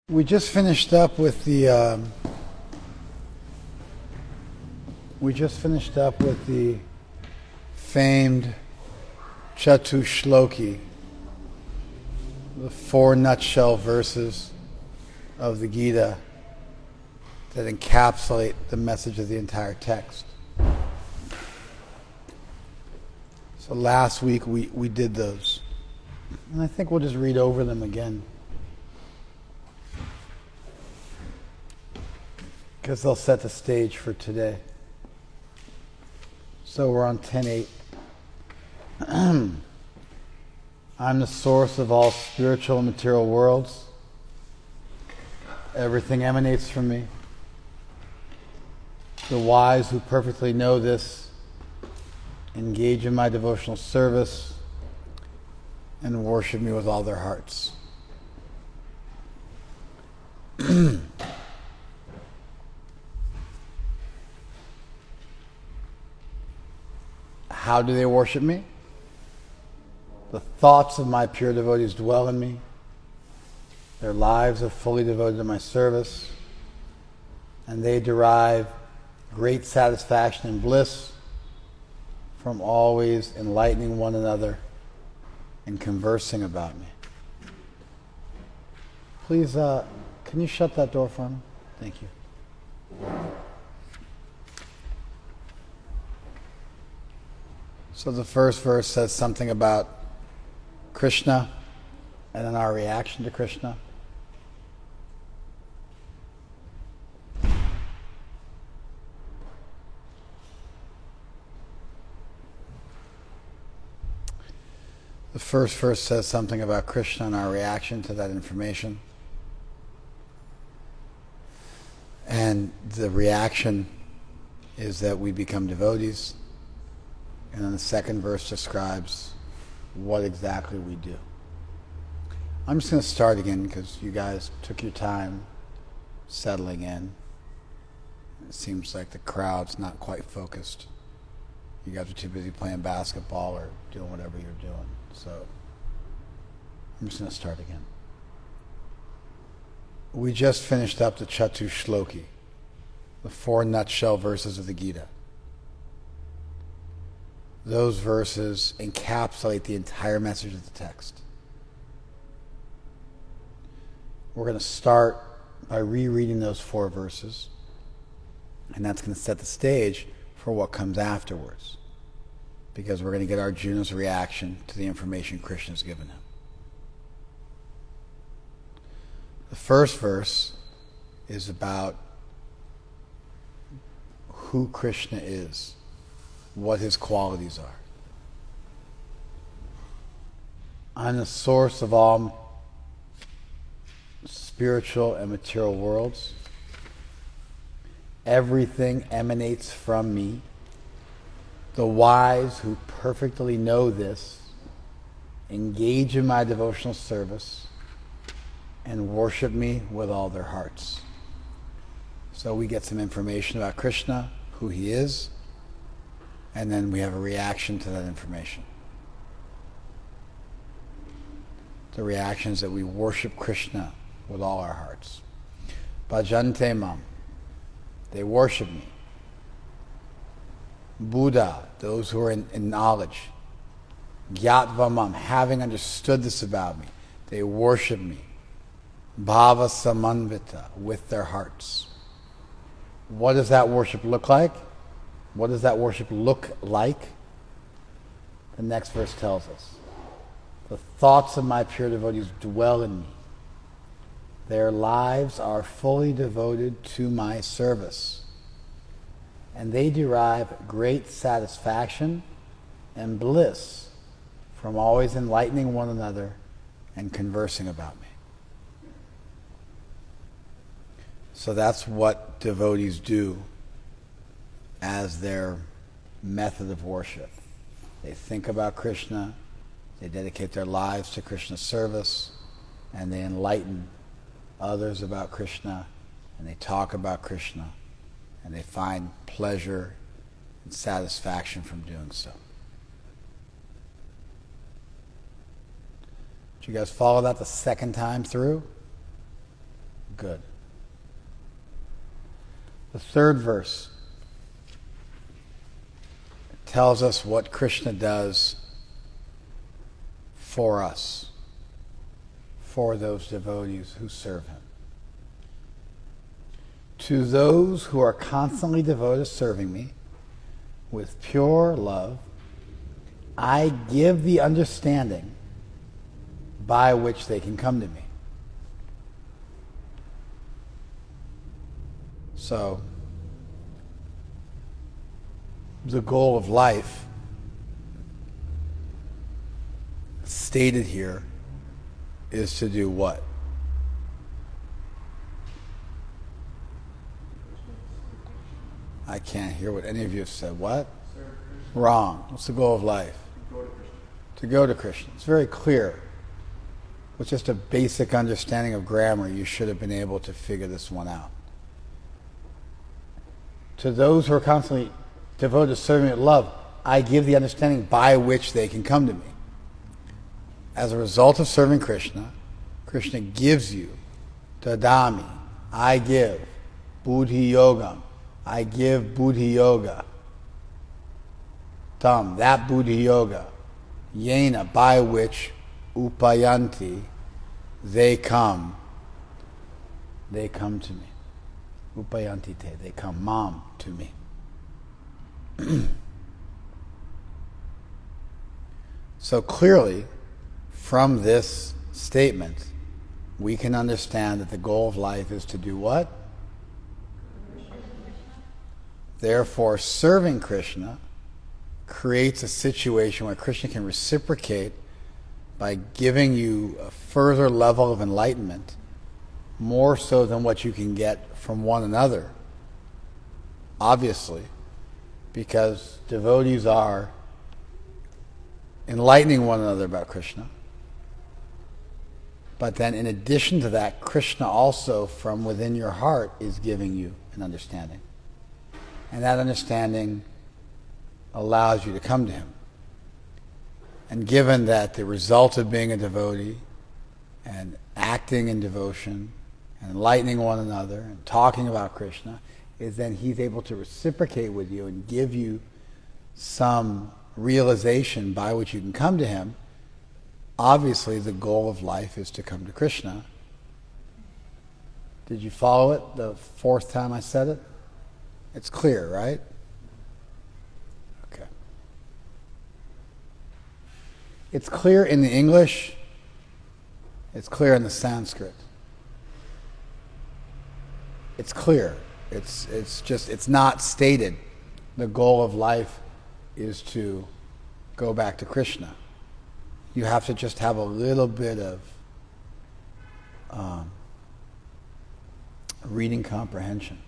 We just finished up with the famed Chatushloki, the four nutshell verses of the Gita that encapsulate the message of the entire text. So last week we did those, and I think we'll just read over them again, because they'll set the stage for today. So we're on 10.8. I'm the source of all spiritual and material worlds. Everything emanates from me. The wise who perfectly know this engage in my devotional service and worship me with all their hearts. How do they worship me? The thoughts of my pure devotees dwell in me. Their lives are fully devoted to my service, and they derive great satisfaction and bliss from always enlightening one another and conversing about me. Please, can you shut that door for me? Thank you. So the first verse says something about Krishna and then our reaction to Krishna. The first verse says something about Krishna and our reaction to that information. And the reaction is that we become devotees. And then the second verse describes what exactly we do. I'm just going to start again because you guys took your time settling in. It seems like the crowd's not quite focused. You guys are too busy playing basketball or doing whatever you're doing. So I'm just going to start again. We just finished up the Chatushloki, the four nutshell verses of the Gita. Those verses encapsulate the entire message of the text. We're going to start by rereading those four verses, and that's going to set the stage for what comes afterwards, because we're going to get Arjuna's reaction to the information Krishna's given him. The first verse is about who Krishna is, what his qualities are. I'm the source of all spiritual and material worlds. Everything emanates from me. The wise who perfectly know this engage in my devotional service and worship me with all their hearts. So we get some information about Krishna, who he is, and then we have a reaction to that information. The reaction is that we worship Krishna with all our hearts. Bhajante mam, they worship me. Buddha, those who are in knowledge. Gyatva mam, having understood this about me, they worship me. Bhava samanvita, with their hearts. What does that worship look like? What does that worship look like? The next verse tells us. The thoughts of my pure devotees dwell in me. Their lives are fully devoted to my service, and they derive great satisfaction and bliss from always enlightening one another and conversing about me. So that's what devotees do as their method of worship. They think about Krishna, they dedicate their lives to Krishna's service, and they enlighten others about Krishna, and they talk about Krishna, and they find pleasure and satisfaction from doing so. Did you guys follow that the second time through? Good. The third verse tells us what Krishna does for us, for those devotees who serve him. To those who are constantly devoted to serving me with pure love, I give the understanding by which they can come to me. So, the goal of life stated here is to do what? I can't hear what any of you have said. What? Wrong. What's the goal of life? To go to Krishna. It's very clear. With just a basic understanding of grammar, you should have been able to figure this one out. To those who are constantly devoted to serving with love, I give the understanding by which they can come to me. As a result of serving Krishna, Krishna gives you dadami, I give, buddhi yogam, I give buddhi yoga, tam, that buddhi yoga, yena, by which upayanti, they come to me. Upayanti te, they come, mam, to me. So clearly, from this statement, we can understand that the goal of life is to do what? Therefore, serving Krishna creates a situation where Krishna can reciprocate by giving you a further level of enlightenment, more so than what you can get from one another. Obviously, because devotees are enlightening one another about Krishna. But then in addition to that, Krishna also from within your heart is giving you an understanding. And that understanding allows you to come to him. And given that the result of being a devotee and acting in devotion and enlightening one another and talking about Krishna is then he's able to reciprocate with you and give you some realization by which you can come to him. Obviously, the goal of life is to come to Krishna. Did you follow it the fourth time I said it? It's clear, right? Okay. It's clear in the English. It's clear in the Sanskrit. It's clear. It's not stated. The goal of life is to go back to Krishna. You have to just have a little bit of reading comprehension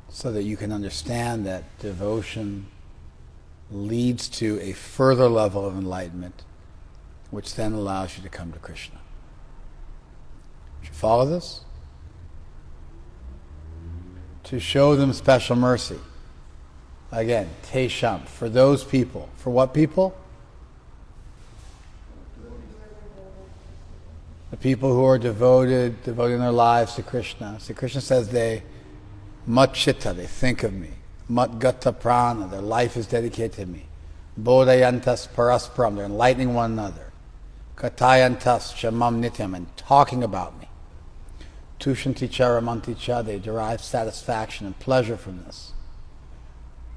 so that you can understand that devotion leads to a further level of enlightenment, which then allows you to come to Krishna. Did you follow this? To show them special mercy. Again, tesham, for those people. For what people? The people who are devoting their lives to Krishna. See, Krishna says they matchitta, they think of me. Matgata prana, their life is dedicated to me. Bodhayantas parasparam, they're enlightening one another. Katayantas shamam nityam, and talking about me. Tushanti charamanti cha, they derive satisfaction and pleasure from this.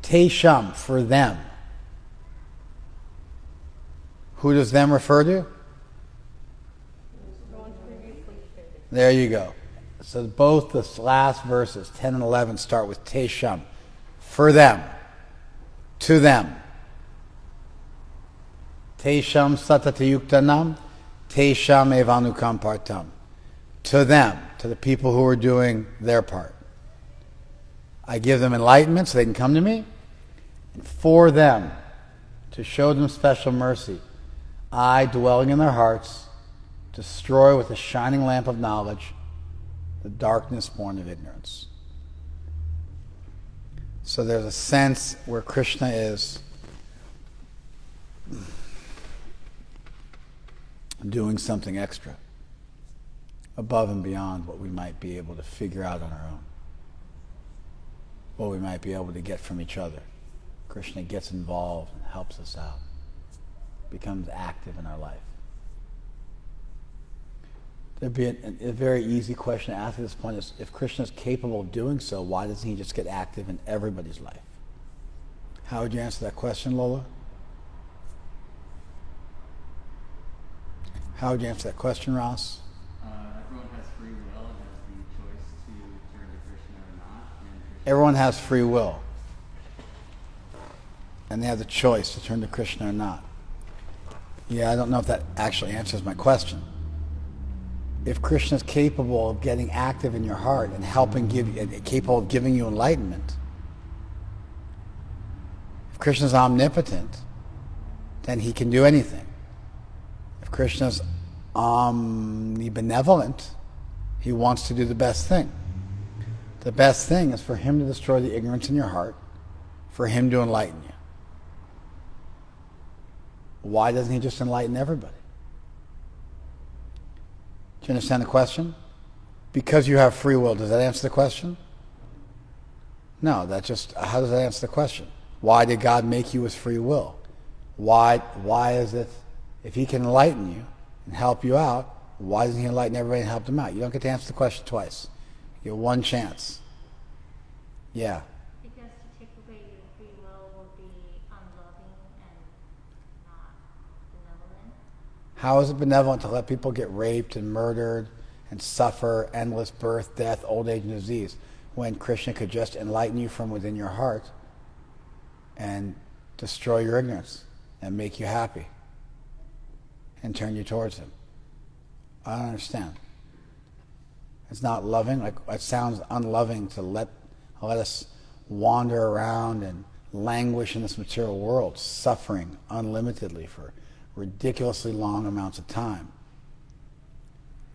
Tesham, for them. Who does them refer to? There you go. So both the last verses, 10 and 11, start with Tesham. For them. To them. Tesham satatayuktanam. Tesham evanukampartam. To them. To the people who are doing their part. I give them enlightenment so they can come to me. And for them, to show them special mercy, I, dwelling in their hearts, destroy with a shining lamp of knowledge the darkness born of ignorance. So there's a sense where Krishna is doing something extra. above and beyond what we might be able to figure out on our own, what we might be able to get from each other. Krishna gets involved and helps us out, becomes active in our life. There'd be a very easy question to ask at this point is, if Krishna is capable of doing so, why doesn't he just get active in everybody's life? How would you answer that question, Lola? How would you answer that question, Ross? Everyone has free will and has the choice to turn to Krishna or not. Everyone has free will. And they have the choice to turn to Krishna or not. Yeah, I don't know if that actually answers my question. If Krishna is capable of getting active in your heart and capable of giving you enlightenment, if Krishna is omnipotent, then he can do anything. If Krishna is omnibenevolent, he wants to do the best thing. The best thing is for him to destroy the ignorance in your heart, for him to enlighten you. Why doesn't he just enlighten everybody? Do you understand the question? Because you have free will. Does that answer the question? No, how does that answer the question? Why did God make you with free will? Why is it, if he can enlighten you and help you out, why doesn't he enlighten everybody and help them out? You don't get to answer the question twice. You get one chance. Yeah. Because to take away your free will be unloving and not benevolent. How is it benevolent to let people get raped and murdered and suffer endless birth, death, old age, and disease, when Krishna could just enlighten you from within your heart and destroy your ignorance and make you happy and turn you towards him? I don't understand. It's not loving. It sounds unloving to let us wander around and languish in this material world, suffering unlimitedly for ridiculously long amounts of time.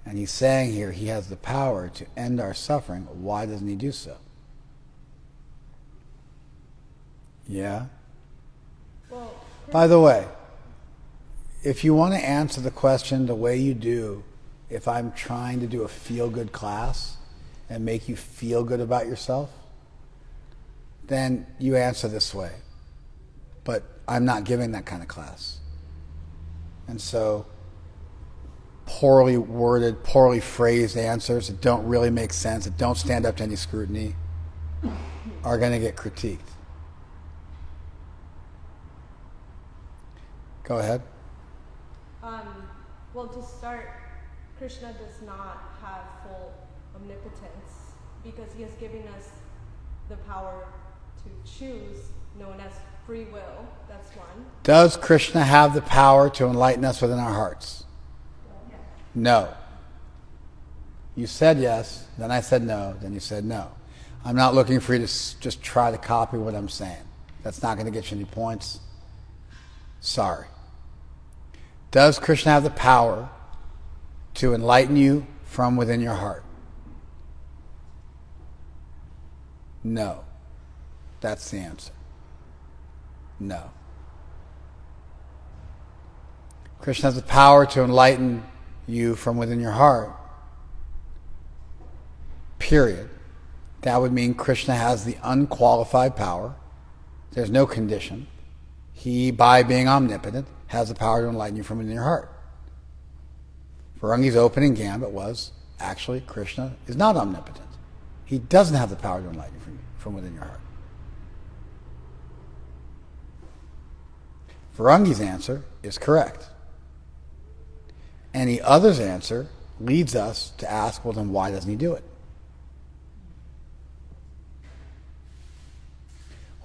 And he's saying here he has the power to end our suffering. Why doesn't he do so? Yeah? Well, by the way, if you want to answer the question the way you do, if I'm trying to do a feel-good class and make you feel good about yourself, then you answer this way. But I'm not giving that kind of class. And so poorly worded, poorly phrased answers that don't really make sense, that don't stand up to any scrutiny, are going to get critiqued. Go ahead. Well, to start, Krishna does not have full omnipotence because he has given us the power to choose, known as free will. That's one. Does Krishna have the power to enlighten us within our hearts? Yeah. No. You said yes, then I said no, then you said no. I'm not looking for you to just try to copy what I'm saying. That's not going to get you any points. Sorry. Does Krishna have the power to enlighten you from within your heart? No. That's the answer. No. Krishna has the power to enlighten you from within your heart. Period. That would mean Krishna has the unqualified power. There's no condition. He, by being omnipotent, has the power to enlighten you from within your heart. Varangi's opening gambit was, actually, Krishna is not omnipotent. He doesn't have the power to enlighten you from within your heart. Varangi's answer is correct. Any other's answer leads us to ask, well, then why doesn't he do it?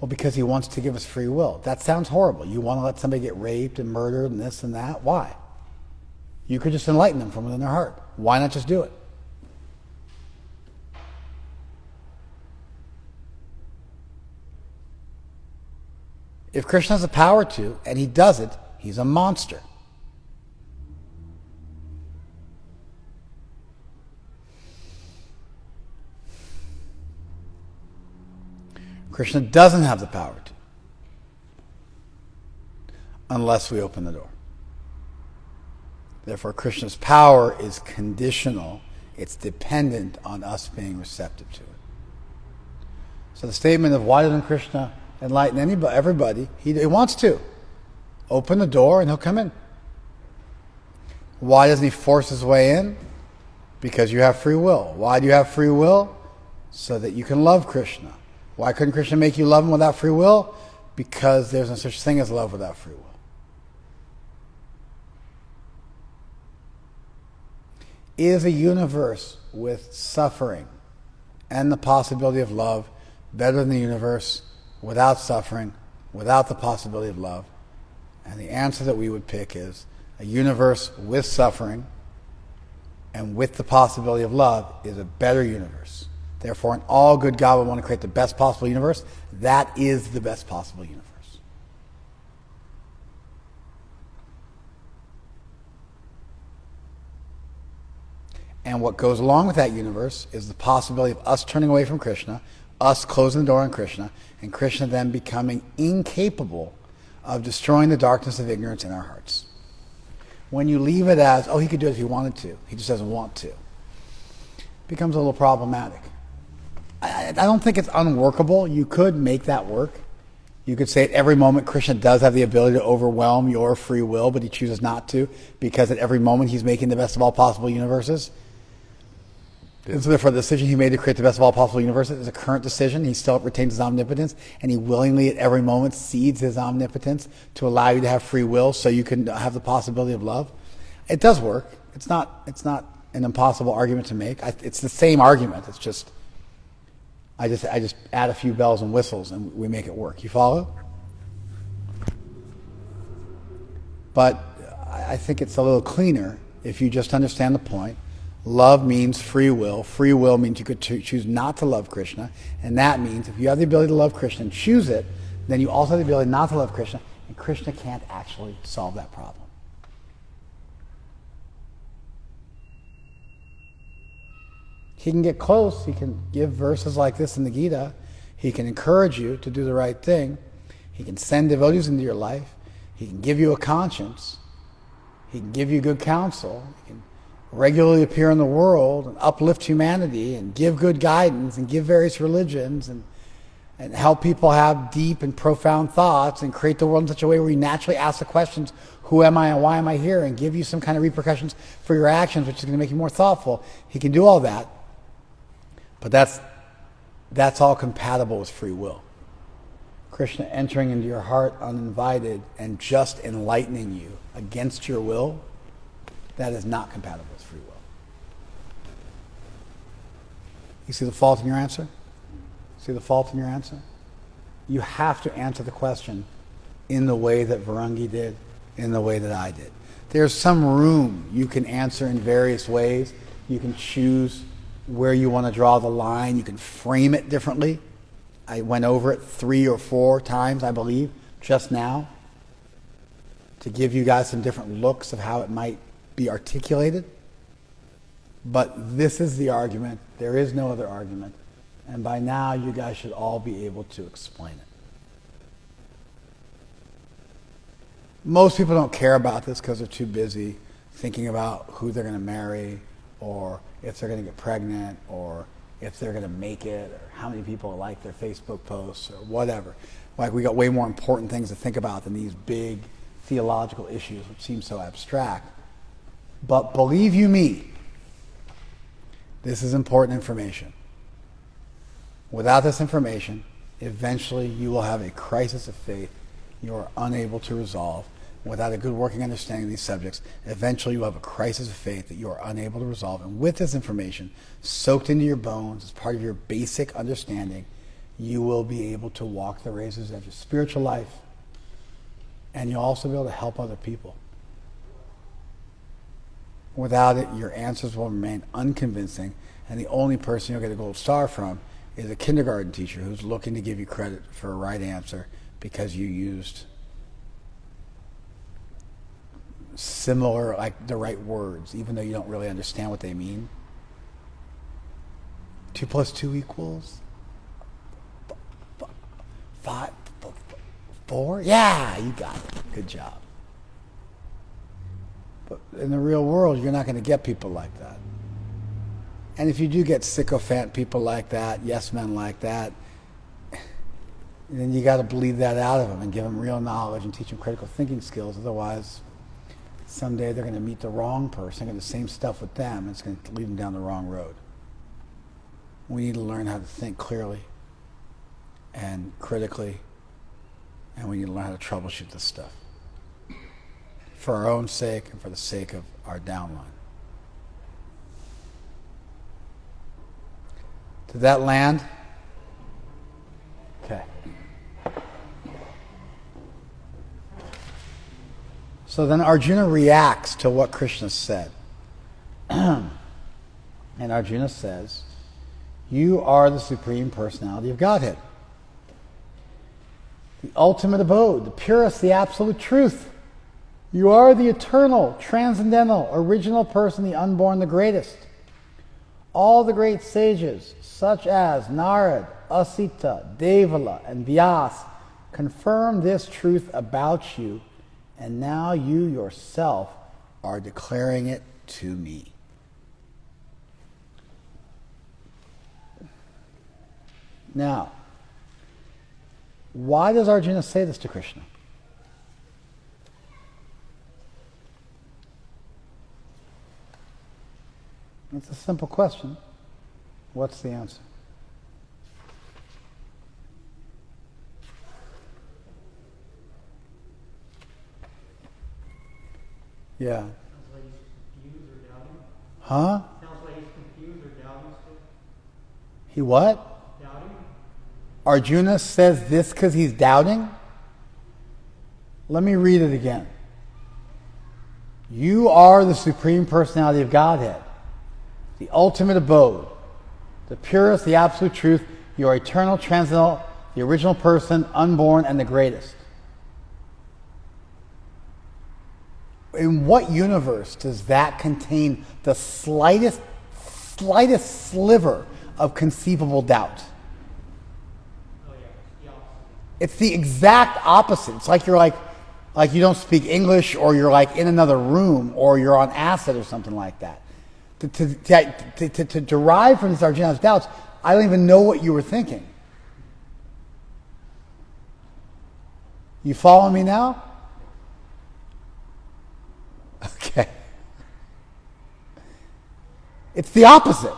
Well, because he wants to give us free will. That sounds horrible. You want to let somebody get raped and murdered and this and that? Why? You could just enlighten them from within their heart. Why not just do it? If Krishna has the power to, and he does it, he's a monster. Krishna doesn't have the power to, unless we open the door. Therefore, Krishna's power is conditional It's dependent on us being receptive to it. So the statement of why doesn't Krishna enlighten everybody? He wants to. Open the door and he'll come in. Why doesn't he force his way in? Because you have free will. Why do you have free will? So that you can love Krishna. Why couldn't Krishna make you love him without free will? Because there's no such thing as love without free will. Is a universe with suffering and the possibility of love better than the universe without suffering, without the possibility of love? And the answer that we would pick is a universe with suffering and with the possibility of love is a better universe. Therefore, an all good God would want to create the best possible universe. That is the best possible universe. And what goes along with that universe is the possibility of us turning away from Krishna, us closing the door on Krishna, and Krishna then becoming incapable of destroying the darkness of ignorance in our hearts. When you leave it as, oh, he could do it if he wanted to, he just doesn't want to, it becomes a little problematic. I don't think it's unworkable. You could make that work. You could say at every moment Krishna does have the ability to overwhelm your free will, but he chooses not to, because at every moment he's making the best of all possible universes. And so therefore the decision he made to create the best of all possible universes is a current decision. He still retains his omnipotence, and he willingly at every moment cedes his omnipotence to allow you to have free will so you can have the possibility of love. It does work. It's not an impossible argument to make. It's the same argument. It's just I just add a few bells and whistles and we make it work. You follow? But I think it's a little cleaner if you just understand the point. Love means free will. Free will means you could choose not to love Krishna. And that means if you have the ability to love Krishna and choose it, then you also have the ability not to love Krishna. And Krishna can't actually solve that problem. He can get close. He can give verses like this in the Gita. He can encourage you to do the right thing. He can send devotees into your life. He can give you a conscience. He can give you good counsel. He can regularly appear in the world and uplift humanity and give good guidance and give various religions and help people have deep and profound thoughts and create the world in such a way where you naturally ask the questions, who am I and why am I here, and give you some kind of repercussions for your actions, which is going to make you more thoughtful. He can do all that. But that's all compatible with free will. Krishna entering into your heart uninvited and just enlightening you against your will, that is not compatible with free will. You see the fault in your answer? See the fault in your answer? You have to answer the question in the way that Varangi did, in the way that I did. There's some room you can answer in various ways. You can choose where you want to draw the line. You can frame it differently. I went over it 3 or 4 times, I believe, just now, to give you guys some different looks of how it might be articulated. But this is the argument. There is no other argument. And by now, you guys should all be able to explain it. Most people don't care about this because they're too busy thinking about who they're going to marry, or if they're going to get pregnant, or if they're going to make it, or how many people like their Facebook posts, or whatever. Like, we got way more important things to think about than these big theological issues, which seem so abstract. But believe you me, this is important information. Without this information, eventually you will have a crisis of faith you are unable to resolve. Without a good working understanding of these subjects, eventually you will have a crisis of faith that you are unable to resolve. And with this information soaked into your bones as part of your basic understanding, you will be able to walk the razor's edge of spiritual life, and you'll also be able to help other people. Without it, your answers will remain unconvincing, and the only person you'll get a gold star from is a kindergarten teacher who's looking to give you credit for a right answer because you used similar, like the right words, even though you don't really understand what they mean. 2 + 2 equals 5, 4? Yeah, you got it. Good job. But in the real world, you're not going to get people like that. And if you do get sycophant people like that, yes men like that, then you got to bleed that out of them and give them real knowledge and teach them critical thinking skills. Otherwise, someday they're going to meet the wrong person, and the same stuff with them, and it's going to lead them down the wrong road. We need to learn how to think clearly and critically, and we need to learn how to troubleshoot this stuff for our own sake and for the sake of our downline. Did that land? Okay. So then Arjuna reacts to what Krishna said. And Arjuna says, you are the Supreme Personality of Godhead, the ultimate abode, the purest, the absolute truth. You are the eternal, transcendental, original person, the unborn, the greatest. All the great sages, such as Narad, Asita, Devala, and Vyas, confirm this truth about you, and now you yourself are declaring it to me. Now, why does Arjuna say this to Krishna? It's a simple question. What's the answer? Yeah. Sounds like he's confused or doubting. Huh? Sounds like he's confused or doubting still. He what? Doubting? Arjuna says this because he's doubting? Let me read it again. You are the Supreme Personality of Godhead, the ultimate abode, the purest, the absolute truth. You are eternal, transcendental, the original person, unborn, and the greatest. In what universe does that contain the slightest sliver of conceivable doubt? Oh yeah, it's the opposite. It's the exact opposite. It's like you're like you don't speak English, or you're like in another room, or you're on acid or something like that. To derive from these Arjuna's doubts, I don't even know what you were thinking. You follow me now? Okay. It's the opposite.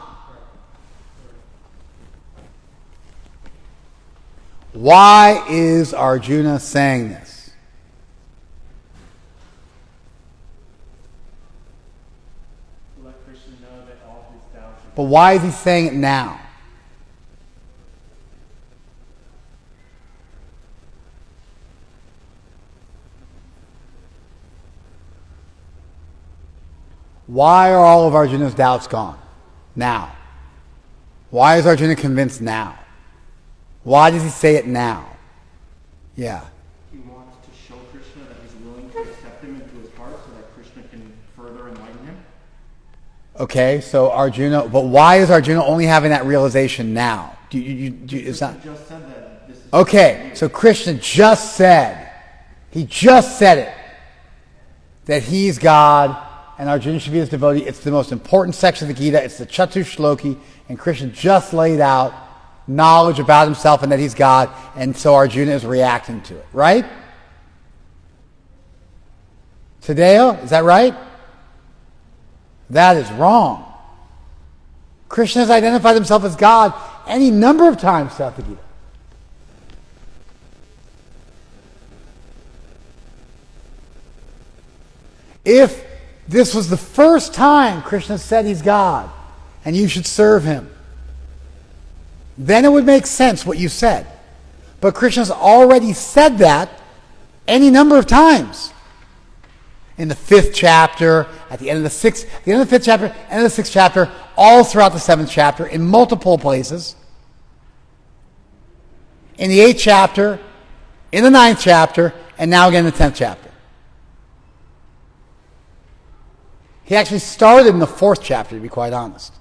Why is Arjuna saying this? To let Krishna know that all his doubts are. But why is he saying it now? Why are all of Arjuna's doubts gone now? Why is Arjuna convinced now? Why does he say it now? Yeah. He wants to show Krishna that he's willing to accept him into his heart so that Krishna can further enlighten him. Okay, so Arjuna, but why is Arjuna only having that realization now? It's not. Krishna just said that this is. Okay, so Krishna just said, he just said it, that he's God and Arjuna should be his devotee. It's the most important section of the Gita. It's the Chatushloki, and Krishna just laid out knowledge about himself and that he's God, and so Arjuna is reacting to it, right? Tadeo, is that right? That is wrong. Krishna has identified himself as God any number of times throughout the Gita. If this was the first time Krishna said he's God and you should serve him, then it would make sense what you said. But Krishna's already said that any number of times. In the 5th chapter, at the end of the 6th, the end of the 5th chapter, end of the 6th chapter, all throughout the 7th chapter, in multiple places. In the 8th chapter, in the 9th chapter, and now again in the 10th chapter. He actually started in the 4th chapter, to be quite honest.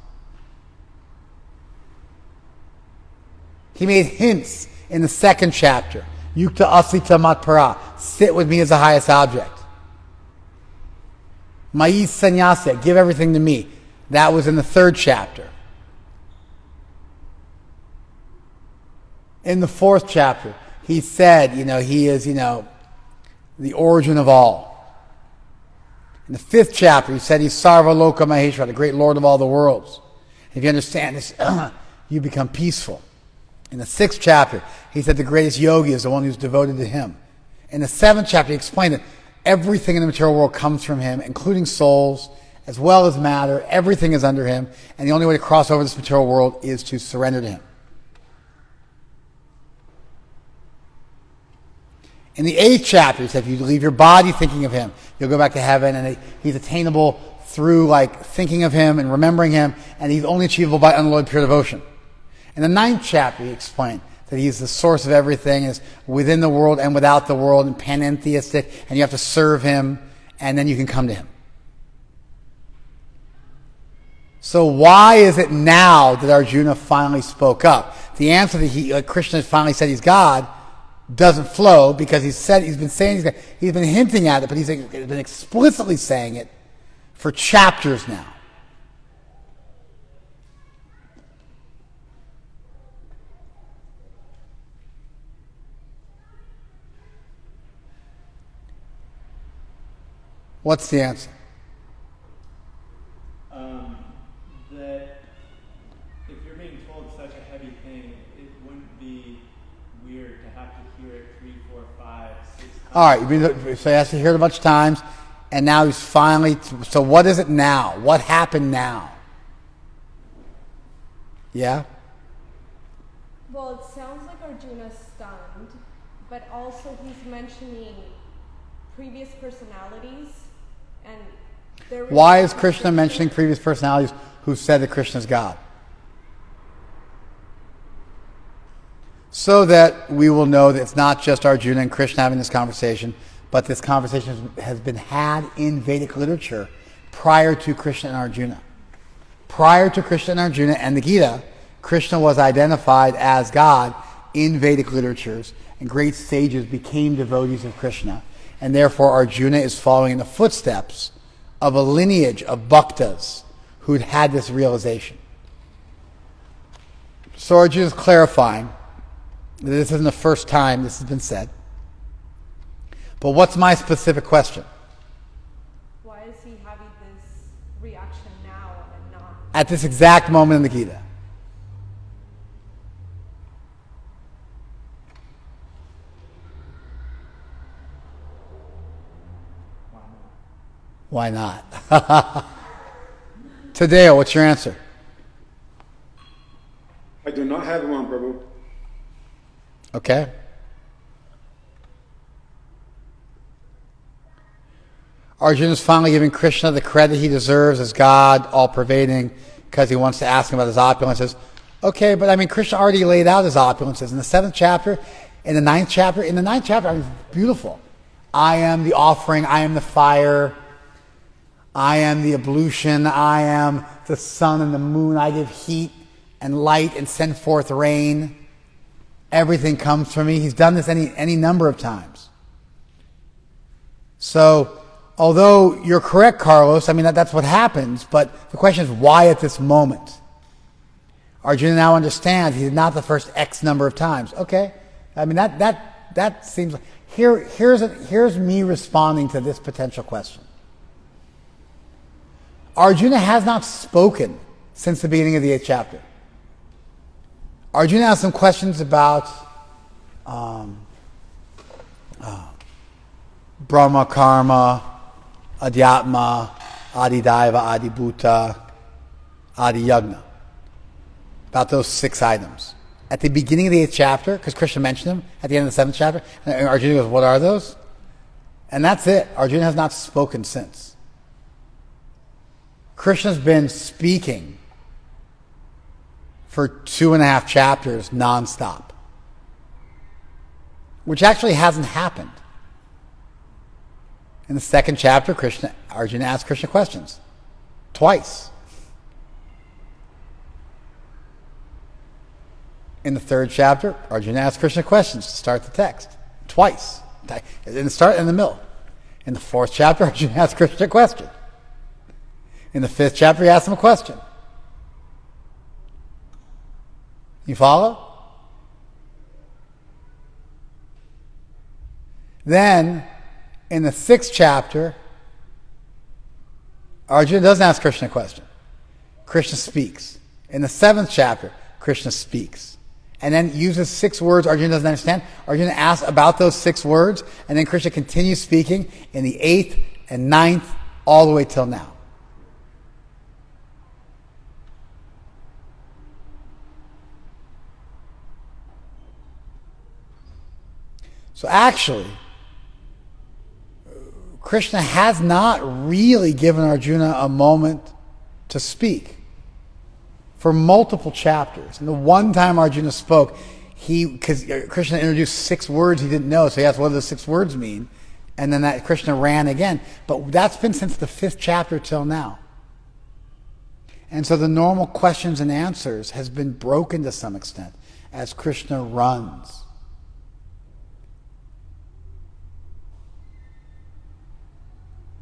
He made hints in the 2nd chapter. Yukta asita matpara. Sit with me as the highest object. Mayi sannyasa. Give everything to me. That was in the 3rd chapter. In the 4th chapter, he said, he is, the origin of all. In the 5th chapter, he said he's Sarva Loka Maheshwara, the great Lord of all the worlds. If you understand this, you become peaceful. In the 6th chapter, he said the greatest yogi is the one who's devoted to him. In the 7th chapter, he explained that everything in the material world comes from him, including souls, as well as matter. Everything is under him, and the only way to cross over this material world is to surrender to him. In the 8th chapter, he said, if you leave your body thinking of him, you'll go back to heaven, and he's attainable through thinking of him and remembering him, and he's only achievable by unalloyed pure devotion. In the 9th chapter, he explained that he's the source of everything, is within the world and without the world, and panentheistic, and you have to serve him, and then you can come to him. So why is it now that Arjuna finally spoke up? The answer that Krishna finally said he's God doesn't flow, because he's been saying he's God. He's been hinting at it, but he's been explicitly saying it for chapters now. What's the answer? That if you're being told such a heavy thing, it wouldn't be weird to have to hear it 3, 4, 5, 6 times. All right, so he has to hear it a bunch of times, and now he's finally... So what is it now? What happened now? Yeah? Well, it sounds like Arjuna's stunned, but also he's mentioning previous personalities, and they're... Why is Krishna mentioning previous personalities who said that Krishna is God? So that we will know that it's not just Arjuna and Krishna having this conversation, but this conversation has been had in Vedic literature prior to Krishna and Arjuna. Prior to Krishna and Arjuna and the Gita, Krishna was identified as God in Vedic literatures, and great sages became devotees of Krishna, and therefore Arjuna is following in the footsteps of a lineage of bhaktas who'd had this realization. So Arjuna is clarifying that this isn't the first time this has been said. But what's my specific question? Why is he having this reaction now and not... At this exact moment in the Gita. Why not? Tadeo, what's your answer? I do not have one, Prabhu. Okay. Arjuna is finally giving Krishna the credit he deserves as God, all-pervading, because he wants to ask him about his opulences. Okay, but Krishna already laid out his opulences in the 7th chapter, in the 9th chapter. In the 9th chapter, it's beautiful. I am the offering, I am the fire, I am the ablution, I am the sun and the moon, I give heat and light and send forth rain. Everything comes from me. He's done this any number of times. So, although you're correct, Carlos, that's what happens, but the question is, why at this moment? Arjuna now understands he's not the first X number of times. Okay, that seems like... Here's me responding to this potential question. Arjuna has not spoken since the beginning of the 8th chapter. Arjuna has some questions about Brahma, Karma, Adhyatma, Adidaiva, Adibhuta, Adiyagna. About those 6 items. At the beginning of the 8th chapter, because Krishna mentioned them, at the end of the 7th chapter, and Arjuna goes, what are those? And that's it. Arjuna has not spoken since. Krishna's been speaking for 2.5 chapters nonstop, which actually hasn't happened. In the 2nd chapter, Arjuna asked Krishna questions. Twice. In the 3rd chapter, Arjuna asked Krishna questions to start the text. Twice. In the start and the middle. In the 4th chapter, Arjuna asked Krishna a question. In the 5th chapter, he asked him a question. You follow? Then, in the 6th chapter, Arjuna doesn't ask Krishna a question. Krishna speaks. In the 7th chapter, Krishna speaks. And then uses 6 words Arjuna doesn't understand. Arjuna asks about those 6 words, and then Krishna continues speaking in the 8th and 9th, all the way till now. So actually, Krishna has not really given Arjuna a moment to speak for multiple chapters. And the one time Arjuna spoke, because Krishna introduced 6 words he didn't know, so he asked what do the 6 words mean, and then that Krishna ran again. But that's been since the 5th chapter till now. And so the normal questions and answers has been broken to some extent as Krishna runs.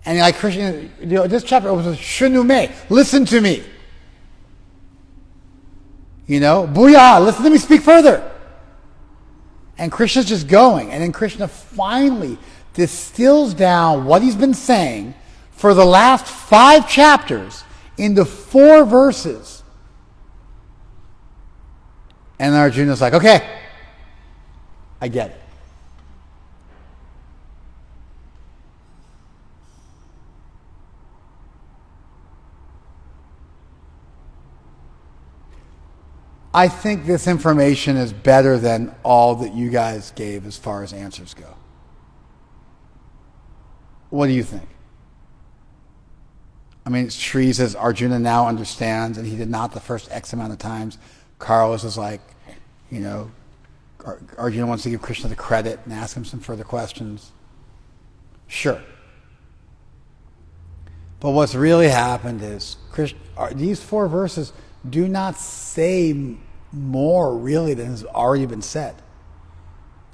And like Krishna, this chapter opens with Shunu me, listen to me. Booyah, listen to me speak further. And Krishna's just going. And then Krishna finally distills down what he's been saying for the last 5 chapters into 4 verses. And Arjuna's like, okay, I get it. I think this information is better than all that you guys gave as far as answers go. What do you think? I mean, Shri says Arjuna now understands, and he did not the first X amount of times. Carlos is like, Arjuna wants to give Krishna the credit and ask him some further questions. Sure. But what's really happened is these 4 verses do not say more really than has already been said.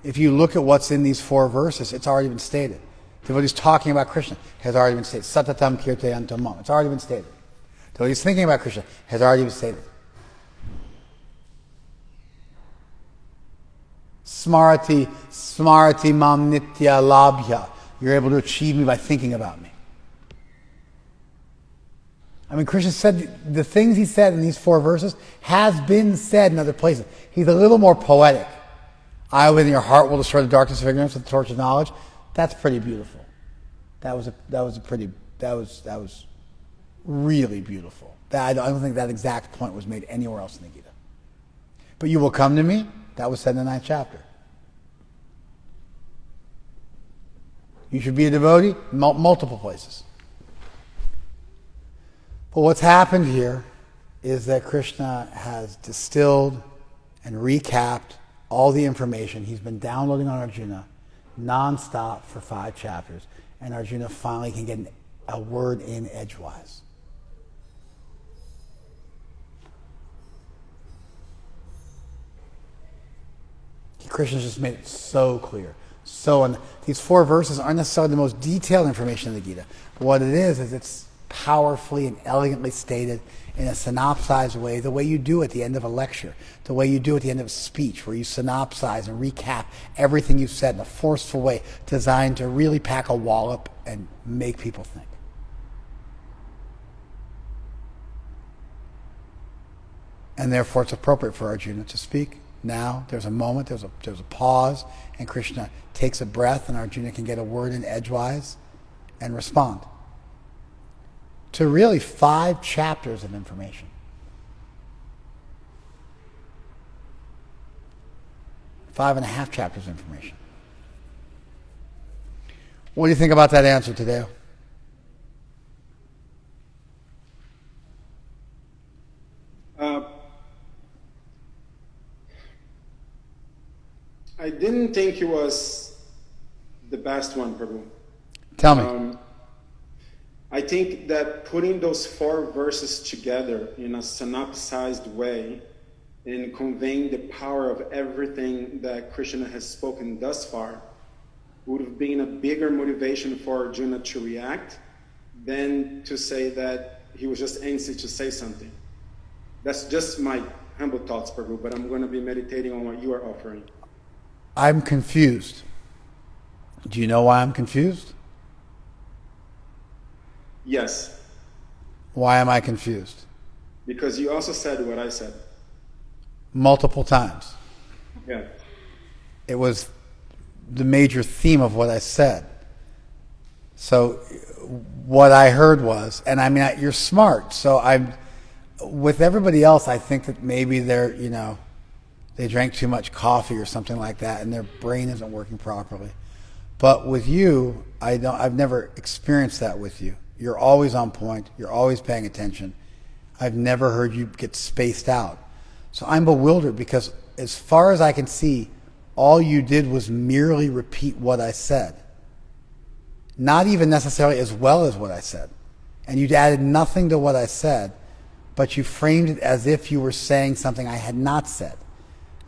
If you look at what's in these 4 verses, it's already been stated. Devotees talking about Krishna has already been stated. Satatam kirtayantamam. It's already been stated. Devotees thinking about Krishna has already been stated. Smarati mam nitya labhya. You're able to achieve me by thinking about me. I mean, Krishna said the things he said in these 4 verses has been said in other places. He's a little more poetic. I within your heart will destroy the darkness of ignorance with the torch of knowledge. That's pretty beautiful. That was really beautiful. I don't think that exact point was made anywhere else in the Gita. But you will come to me. That was said in the 9th chapter. You should be a devotee. Multiple places. But what's happened here is that Krishna has distilled and recapped all the information he's been downloading on Arjuna non-stop for 5 chapters, and Arjuna finally can get a word in edgewise. Krishna's just made it so clear. These 4 verses aren't necessarily the most detailed information in the Gita. What it is it's powerfully and elegantly stated in a synopsized way, the way you do at the end of a lecture, the way you do at the end of a speech, where you synopsize and recap everything you've said in a forceful way designed to really pack a wallop and make people think. And therefore it's appropriate for Arjuna to speak. Now there's a moment, there's a pause, and Krishna takes a breath, and Arjuna can get a word in edgewise and respond to really 5 chapters of information. 5.5 chapters of information. What do you think about that answer today? I didn't think it was the best one, Prabhu. Tell me. I think that putting those 4 verses together in a synopsized way and conveying the power of everything that Krishna has spoken thus far would have been a bigger motivation for Arjuna to react than to say that he was just antsy to say something. That's just my humble thoughts, Prabhu, but I'm going to be meditating on what you are offering. I'm confused. Do you know why I'm confused? Yes, Why am I confused? because you also said what I said. Multiple times. Yeah. It was the major theme of what I said. So what I heard was, and I mean, you're smart. So with everybody else, I think that maybe they drank too much coffee or something like that, and their brain isn't working properly. But with you, I've never experienced that with you. You're always on point. You're always paying attention. I've never heard you get spaced out. So I'm bewildered because as far as I can see, all you did was merely repeat what I said. Not even necessarily as well as what I said. And you'd added nothing to what I said, but you framed it as if you were saying something I had not said.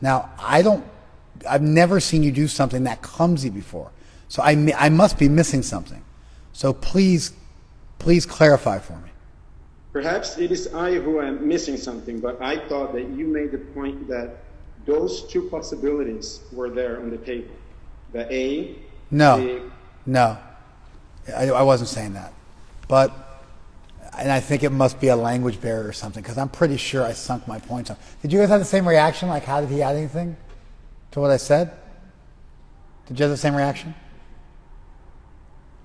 Now, I've never seen you do something that clumsy before. So I must be missing something. So please clarify for me. Perhaps it is I who am missing something, but I thought that you made the point that those two possibilities were there on the table. The A. No. I wasn't saying that. And I think it must be a language barrier or something, because I'm pretty sure I sunk my points on. Did you guys have the same reaction? Like, how did he add anything to what I said? Did you have the same reaction?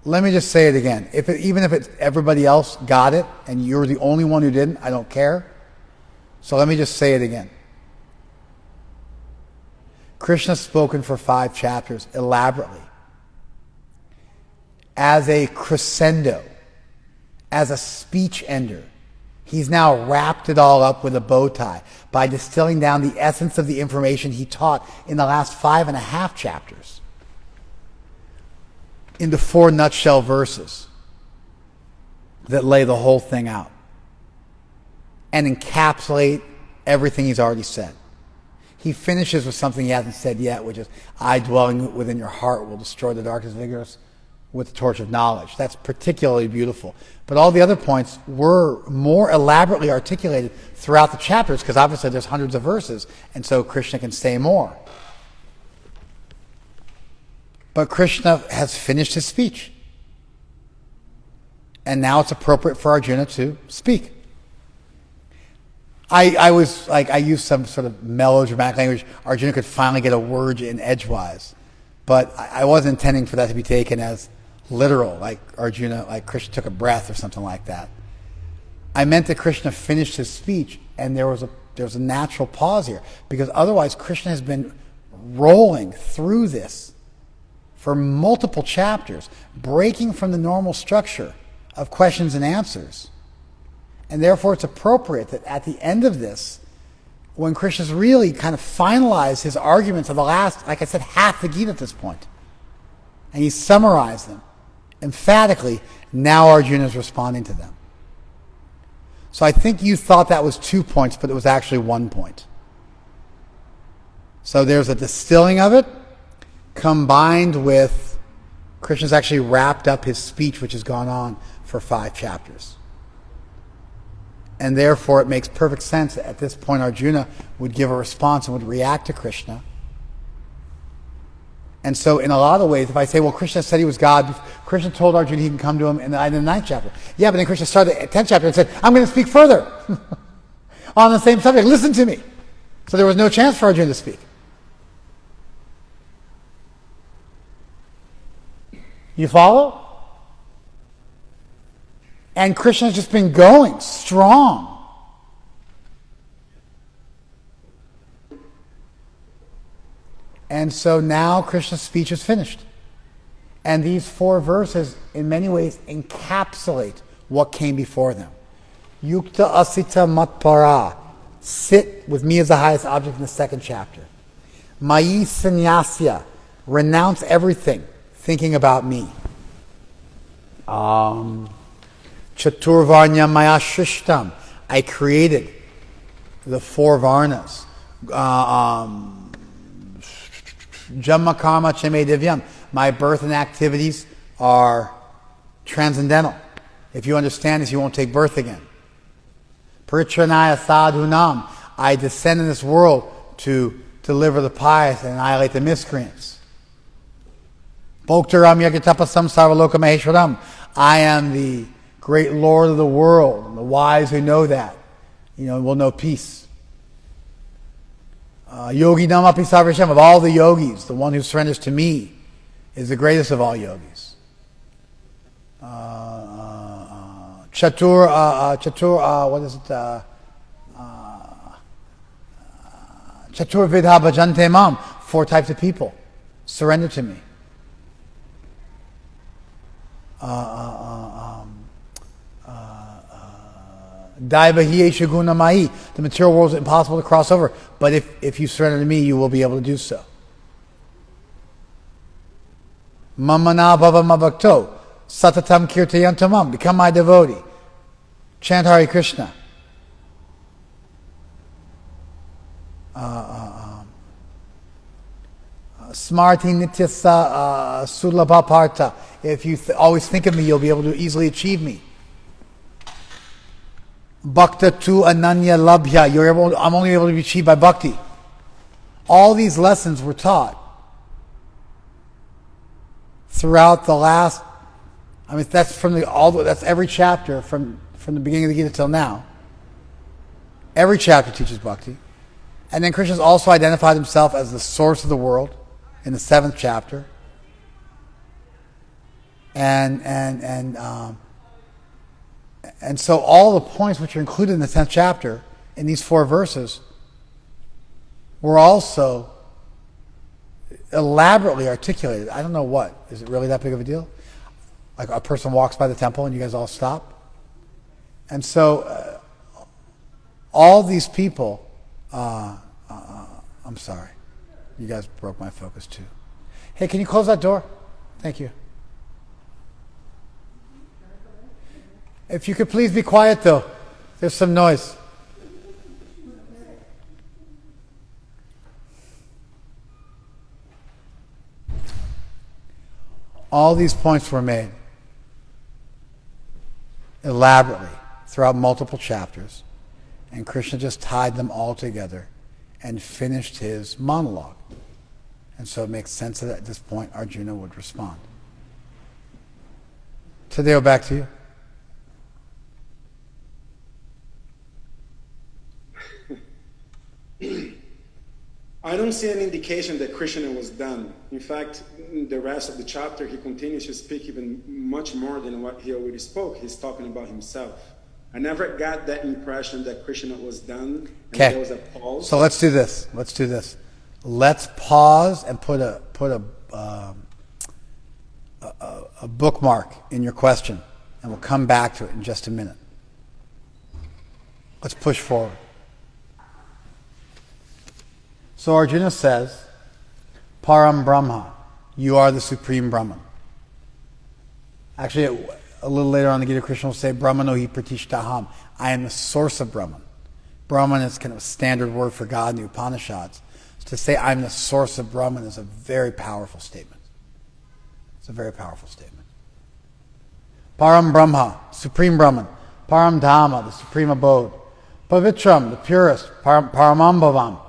Let me just say it again. Even if everybody else got it and you're the only one who didn't, I don't care. So let me just say it again. Krishna's spoken for 5 chapters elaborately. As a crescendo, as a speech ender. He's now wrapped it all up with a bow tie by distilling down the essence of the information he taught in the last 5.5 chapters into 4 nutshell verses that lay the whole thing out and encapsulate everything he's already said. He finishes with something he hasn't said yet, which is, I dwelling within your heart will destroy the darkness vigorous with the torch of knowledge. That's particularly beautiful. But all the other points were more elaborately articulated throughout the chapters, because obviously there's hundreds of verses, and so Krishna can say more. But Krishna has finished his speech. And now it's appropriate for Arjuna to speak. I used some sort of melodramatic language. Arjuna could finally get a word in edgewise. But I wasn't intending for that to be taken as literal, like Krishna took a breath or something like that. I meant that Krishna finished his speech, and there was a natural pause here, because otherwise Krishna has been rolling through this for multiple chapters, breaking from the normal structure of questions and answers. And therefore it's appropriate that at the end of this, when Krishna's really kind of finalized his arguments of the last, like I said, half the Gita at this point, and he summarized them emphatically, now Arjuna is responding to them. So I think you thought that was 2 points, but it was actually 1 point. So there's a distilling of it, combined with Krishna's actually wrapped up his speech, which has gone on for 5 chapters. And therefore it makes perfect sense that at this point Arjuna would give a response and would react to Krishna. And so in a lot of ways, if I say, well, Krishna said he was God, Krishna told Arjuna he can come to him in the 9th chapter. Yeah, but then Krishna started the 10th chapter and said, I'm going to speak further on the same subject. Listen to me. So there was no chance for Arjuna to speak. You follow? And Krishna's just been going strong. And so now Krishna's speech is finished. And these 4 verses, in many ways, encapsulate what came before them. Yukta asita matpara. Sit with me as the highest object in the 2nd chapter. Mayi sannyasya. Renounce everything, thinking about me. Chaturvarnya maya shrishtam. I created the 4 varnas. Jamma karma chame divyam. My birth and activities are transcendental. If you understand this, you won't take birth again. Paritranaya sadhunam. I descend in this world to deliver the pious and annihilate the miscreants. Bhoktaram Yagatapasam Sarvaloka Maheshwaram. I am the great Lord of the world. And the wise who know that, will know peace. Yogi Namapi Sarvashem, of all the yogis, the one who surrenders to me is the greatest of all yogis. What is it? Chatur Vidha Bhajante Mam, 4 types of people. Surrender to me. Daivahi Shaguna Mai. The material world is impossible to cross over, but if you surrender to me, you will be able to do so. Mamana Bhava Mabhakto. Satatam Kirtayantamam. Become my devotee. Chant Hare Krishna. Smarti Nityasa Sulabhaparta. If you always think of me, you'll be able to easily achieve me. Bhakta tu ananya labhya. I'm only able to be achieved by bhakti. All these lessons were taught throughout the last. That's every chapter from the beginning of the Gita till now. Every chapter teaches bhakti, and then Krishna's also identified himself as the source of the world in the 7th chapter, and so all the points which are included in the 10th chapter in these 4 verses were also elaborately articulated. I don't know what. Is it really that big of a deal? Like a person walks by the temple and you guys all stop? And so all these people, I'm sorry. You guys broke my focus too. Hey, can you close that door? Thank you. If you could please be quiet though. There's some noise. All these points were made elaborately throughout multiple chapters, and Krishna just tied them all together and finished his monologue. And so it makes sense that at this point Arjuna would respond. Tadeo, back to you. I don't see any indication that Krishna was done. In fact, in the rest of the chapter, he continues to speak even much more than what he already spoke. He's talking about himself. I never got that impression that Krishna was done and there was a pause. So let's do this. Let's pause and put a bookmark in your question, and we'll come back to it in just a minute. Let's push forward. So Arjuna says, Param Brahma, you are the supreme Brahman. Actually, a little later on in the Gita, Krishna will say, Brahmano hi pratishtaham, I am the source of Brahman. Brahman is kind of a standard word for God in the Upanishads. So to say I'm the source of Brahman is a very powerful statement. It's a very powerful statement. Param Brahma, supreme Brahman. Param Dhamma, the supreme abode. Pavitram, the purest. Paramambhavam,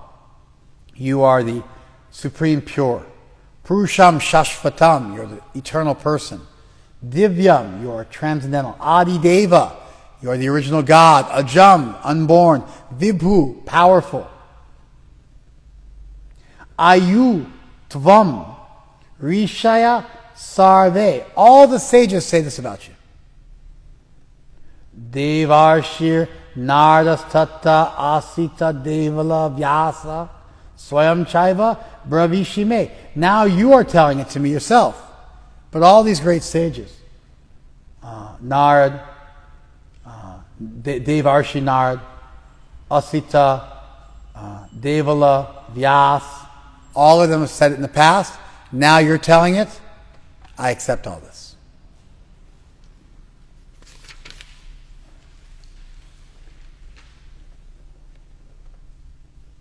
you are the supreme pure. Purusham Shashvatam, you're the eternal person. Divyam, you are transcendental. Adi Deva, you are the original God. Ajam, unborn. Vibhu, powerful. Ayu Tvam, Rishaya Sarve. All the sages say this about you. Devarshir Nardastata Asita Devala Vyasa Swayam Chaiva Bravishime. Now you are telling it to me yourself. But all these great sages, Narad, Devarshi Narad, Asita, Devala, Vyas, all of them have said it in the past. Now you're telling it. I accept all this.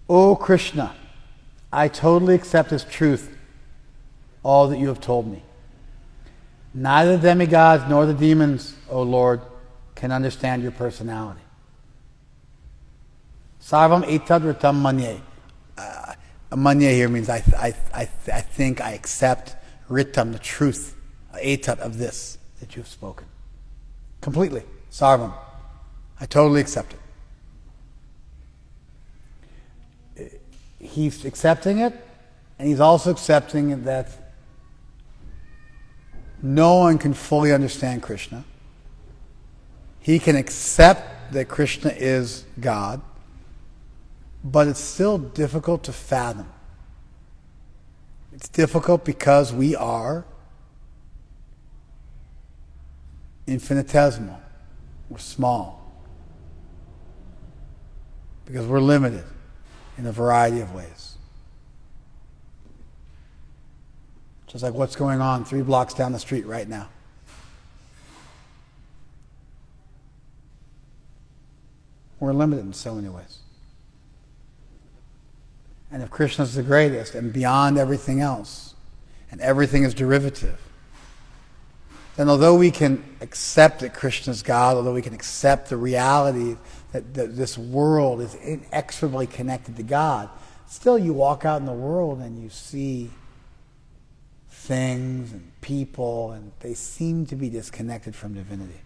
O Krishna, I totally accept as truth all that you have told me. Neither the demigods nor the demons, O Lord, can understand your personality. Sarvam etadritam manye. Manye here means I think, I accept, ritam, the truth, etat of this that you've spoken. Completely. Sarvam. I totally accept it. He's accepting it, and he's also accepting that no one can fully understand Krishna. He can accept that Krishna is God, but it's still difficult to fathom. It's difficult because we are infinitesimal. We're small. Because we're limited in a variety of ways. Just like what's going on 3 blocks down the street right now. We're limited in so many ways. And if Krishna is the greatest and beyond everything else, and everything is derivative, then although we can accept that Krishna is God, although we can accept the reality that this world is inexorably connected to God, still you walk out in the world and you see things and people, and they seem to be disconnected from divinity.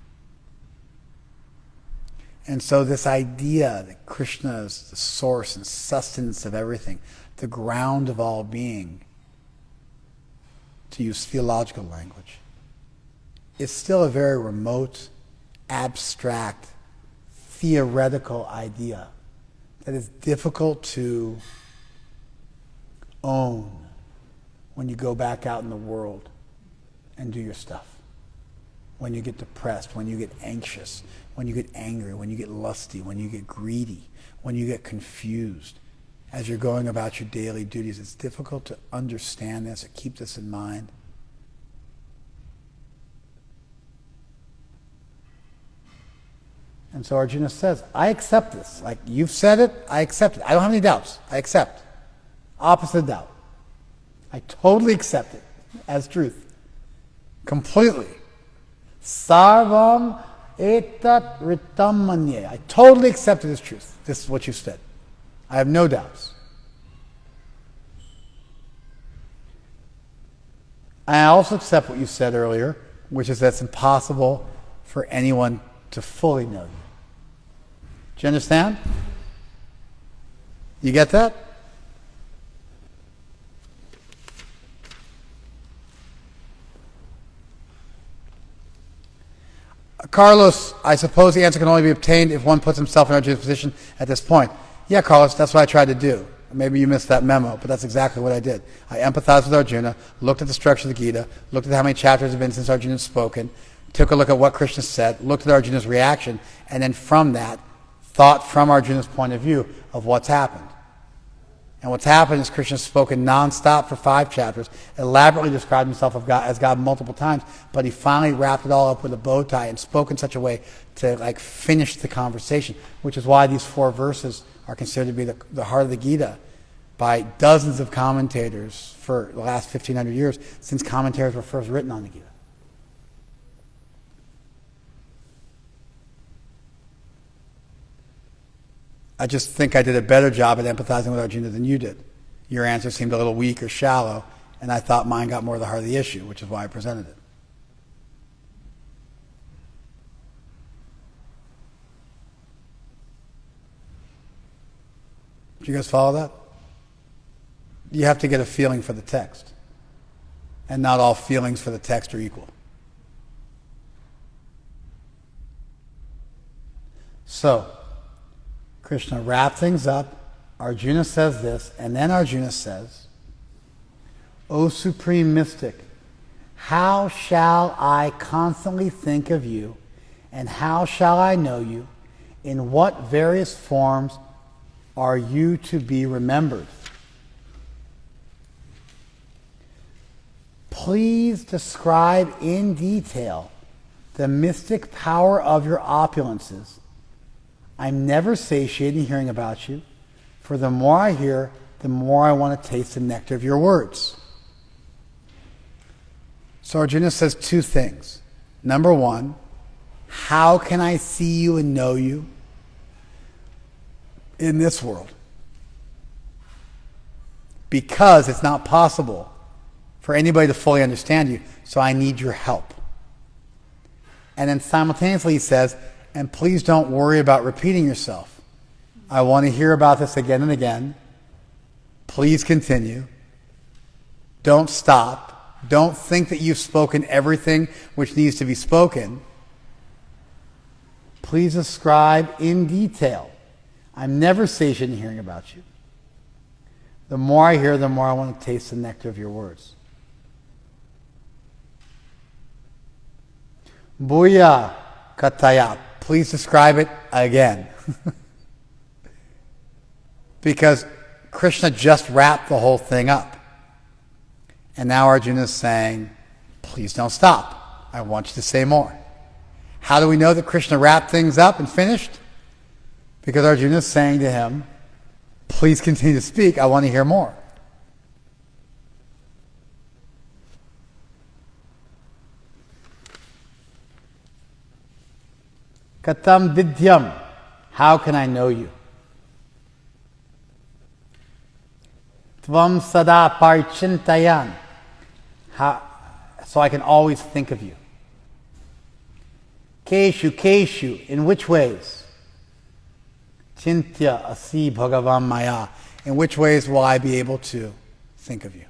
And so this idea that Krishna is the source and sustenance of everything, the ground of all being, to use theological language, is still a very remote, abstract, theoretical idea that is difficult to own when you go back out in the world and do your stuff. When you get depressed, when you get anxious, when you get angry, when you get lusty, when you get greedy, when you get confused, as you're going about your daily duties, it's difficult to understand this or keep this in mind. And so Arjuna says, I accept this. Like, you've said it, I accept it. I don't have any doubts. I accept. Opposite doubt. I totally accept it as truth. Completely. Sarvam etat ritam manye. I totally accept it as truth. This is what you said. I have no doubts. I also accept what you said earlier, which is that it's impossible for anyone to fully know you. Do you understand? You get that? Carlos, I suppose the answer can only be obtained if one puts himself in Arjuna's position at this point. Yeah, Carlos, that's what I tried to do. Maybe you missed that memo, but that's exactly what I did. I empathized with Arjuna, looked at the structure of the Gita, looked at how many chapters have been since Arjuna had spoken, took a look at what Krishna said, looked at Arjuna's reaction, and then from that, thought from Arjuna's point of view of what's happened. And what's happened is Krishna's spoken non-stop for 5 chapters, elaborately described himself as God multiple times, but he finally wrapped it all up with a bow tie and spoke in such a way to finish the conversation, which is why these 4 verses are considered to be the heart of the Gita by dozens of commentators for the last 1,500 years, since commentaries were first written on the Gita. I just think I did a better job at empathizing with Arjuna than you did. Your answer seemed a little weak or shallow, and I thought mine got more to the heart of the issue, which is why I presented it. Did you guys follow that? You have to get a feeling for the text. And not all feelings for the text are equal. So, Krishna wrapped things up. Arjuna says this, and then Arjuna says, O Supreme Mystic, how shall I constantly think of you, and how shall I know you? In what various forms are you to be remembered? Please describe in detail the mystic power of your opulences. I'm never satiated in hearing about you, for the more I hear, the more I want to taste the nectar of your words. So Arjuna says 2 things. Number 1, how can I see you and know you in this world? Because it's not possible for anybody to fully understand you, so I need your help. And then simultaneously he says, and please don't worry about repeating yourself. I want to hear about this again and again. Please continue. Don't stop. Don't think that you've spoken everything which needs to be spoken. Please describe in detail. I'm never satiated in hearing about you. The more I hear, the more I want to taste the nectar of your words. Bhuya kataya. Please describe it again. Because Krishna just wrapped the whole thing up. And now Arjuna is saying, please don't stop. I want you to say more. How do we know that Krishna wrapped things up and finished? Because Arjuna is saying to him, please continue to speak. I want to hear more. Katam vidyam. How can I know you? Tvam sada parichintayan. So I can always think of you. Keshu, keshu. In which ways? Chintya asi bhagavan maya. In which ways will I be able to think of you?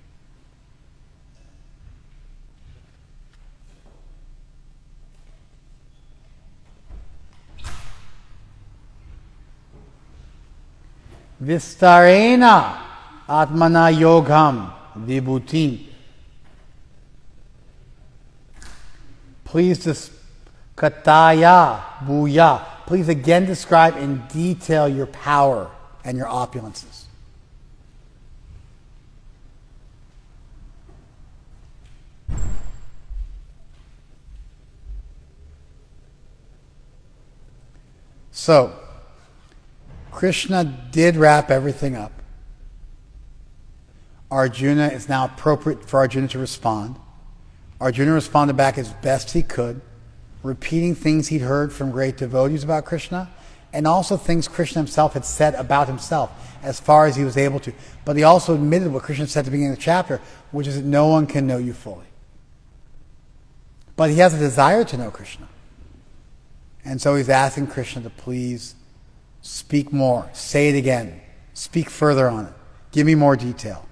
Vistarena atmana yogam vibhutin. Please kataya bhuya. Please again describe in detail your power and your opulences. So, Krishna did wrap everything up. Arjuna, is now appropriate for Arjuna to respond. Arjuna responded back as best he could, repeating things he'd heard from great devotees about Krishna, and also things Krishna himself had said about himself, as far as he was able to. But he also admitted what Krishna said at the beginning of the chapter, which is that no one can know you fully. But he has a desire to know Krishna. And so he's asking Krishna to please speak more, say it again, speak further on it, give me more detail.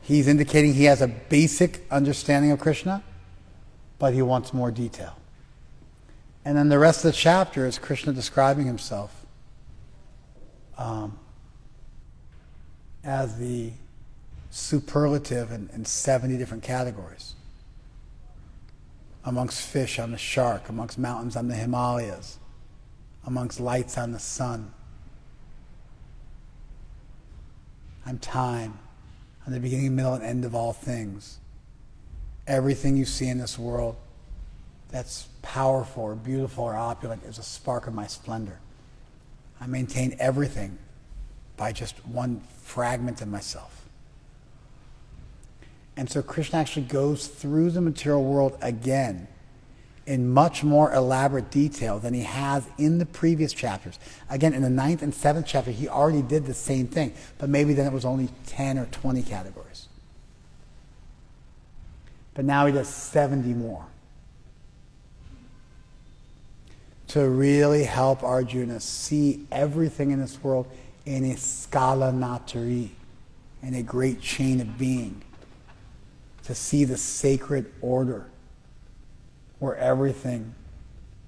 He's indicating he has a basic understanding of Krishna, but he wants more detail. And then the rest of the chapter is Krishna describing himself as the superlative in 70 different categories. Amongst fish, I'm the shark. Amongst mountains, I'm the Himalayas. Amongst lights, I'm the sun. I'm time. I'm the beginning, middle, and end of all things. Everything you see in this world that's powerful or beautiful or opulent is a spark of my splendor. I maintain everything by just one fragment of myself. And so Krishna actually goes through the material world again in much more elaborate detail than he has in the previous chapters. Again, in the 9th and 7th chapter, he already did the same thing, but maybe then it was only 10 or 20 categories. But now he does 70 more to really help Arjuna see everything in this world in a scala naturi, in a great chain of being, to see the sacred order where everything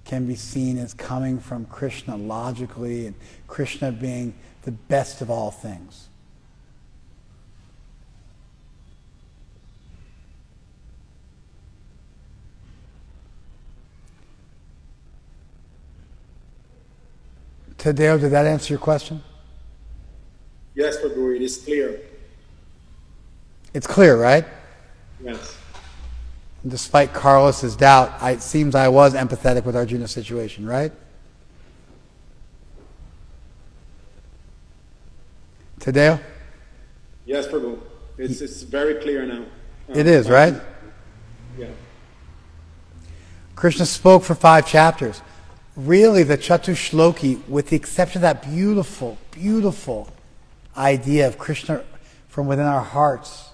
can be seen as coming from Krishna logically, and Krishna being the best of all things. Tadeo, did that answer your question? Yes, Prabhu, it is clear. It's clear, right? Yes. Despite Carlos's doubt, it seems I was empathetic with Arjuna's situation, right? Tadeo? Yes, Prabhu. It's very clear now. It is, right? Yeah. Krishna spoke for 5 chapters. Really, the Chatushloki, with the exception of that beautiful, beautiful idea of Krishna from within our hearts,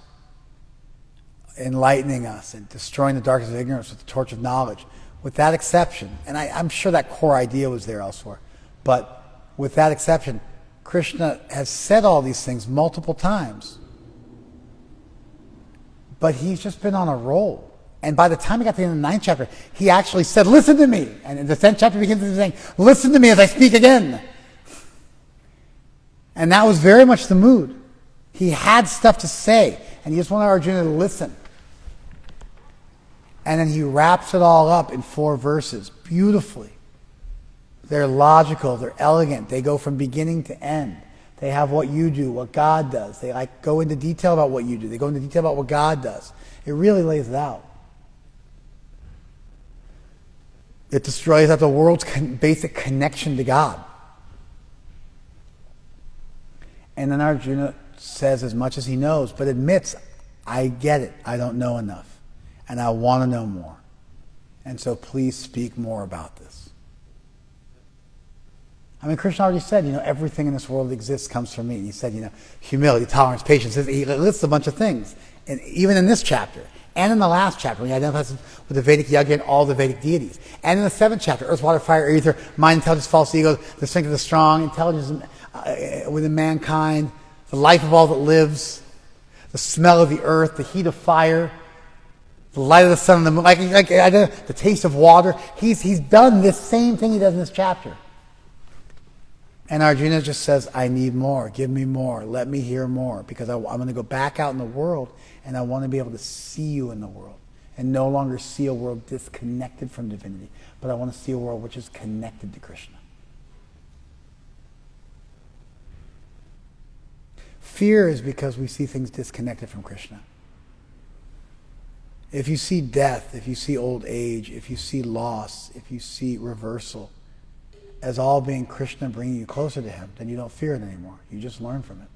enlightening us and destroying the darkness of ignorance with the torch of knowledge. With that exception, and I'm sure that core idea was there elsewhere, but with that exception, Krishna has said all these things multiple times. But he's just been on a roll. And by the time he got to the end of the 9th chapter, he actually said, listen to me. And in the 10th chapter begins with saying, listen to me as I speak again. And that was very much the mood. He had stuff to say, and he just wanted Arjuna to listen. And then he wraps it all up in 4 verses, beautifully. They're logical, they're elegant, they go from beginning to end. They have what you do, what God does. They go into detail about what you do. They go into detail about what God does. It really lays it out. It destroys out the world's basic connection to God. And then Arjuna says as much as he knows, but admits, I get it, I don't know enough, and I want to know more. And so please speak more about this. I mean, Krishna already said, everything in this world that exists comes from me. And he said, humility, tolerance, patience. He lists a bunch of things. And even in this chapter, and in the last chapter, when he identifies with the Vedic Yajna and all the Vedic deities. And in the 7th chapter, earth, water, fire, ether, mind, intelligence, false ego, the strength of the strong, intelligence within mankind, the life of all that lives, the smell of the earth, the heat of fire, the light of the sun and the moon, the taste of water. He's done this same thing he does in this chapter. And Arjuna just says, I need more. Give me more. Let me hear more. Because I'm going to go back out in the world, and I want to be able to see you in the world. And no longer see a world disconnected from divinity. But I want to see a world which is connected to Krishna. Fear is because we see things disconnected from Krishna. If you see death, if you see old age, if you see loss, if you see reversal, as all being Krishna bringing you closer to him, then you don't fear it anymore. You just learn from it.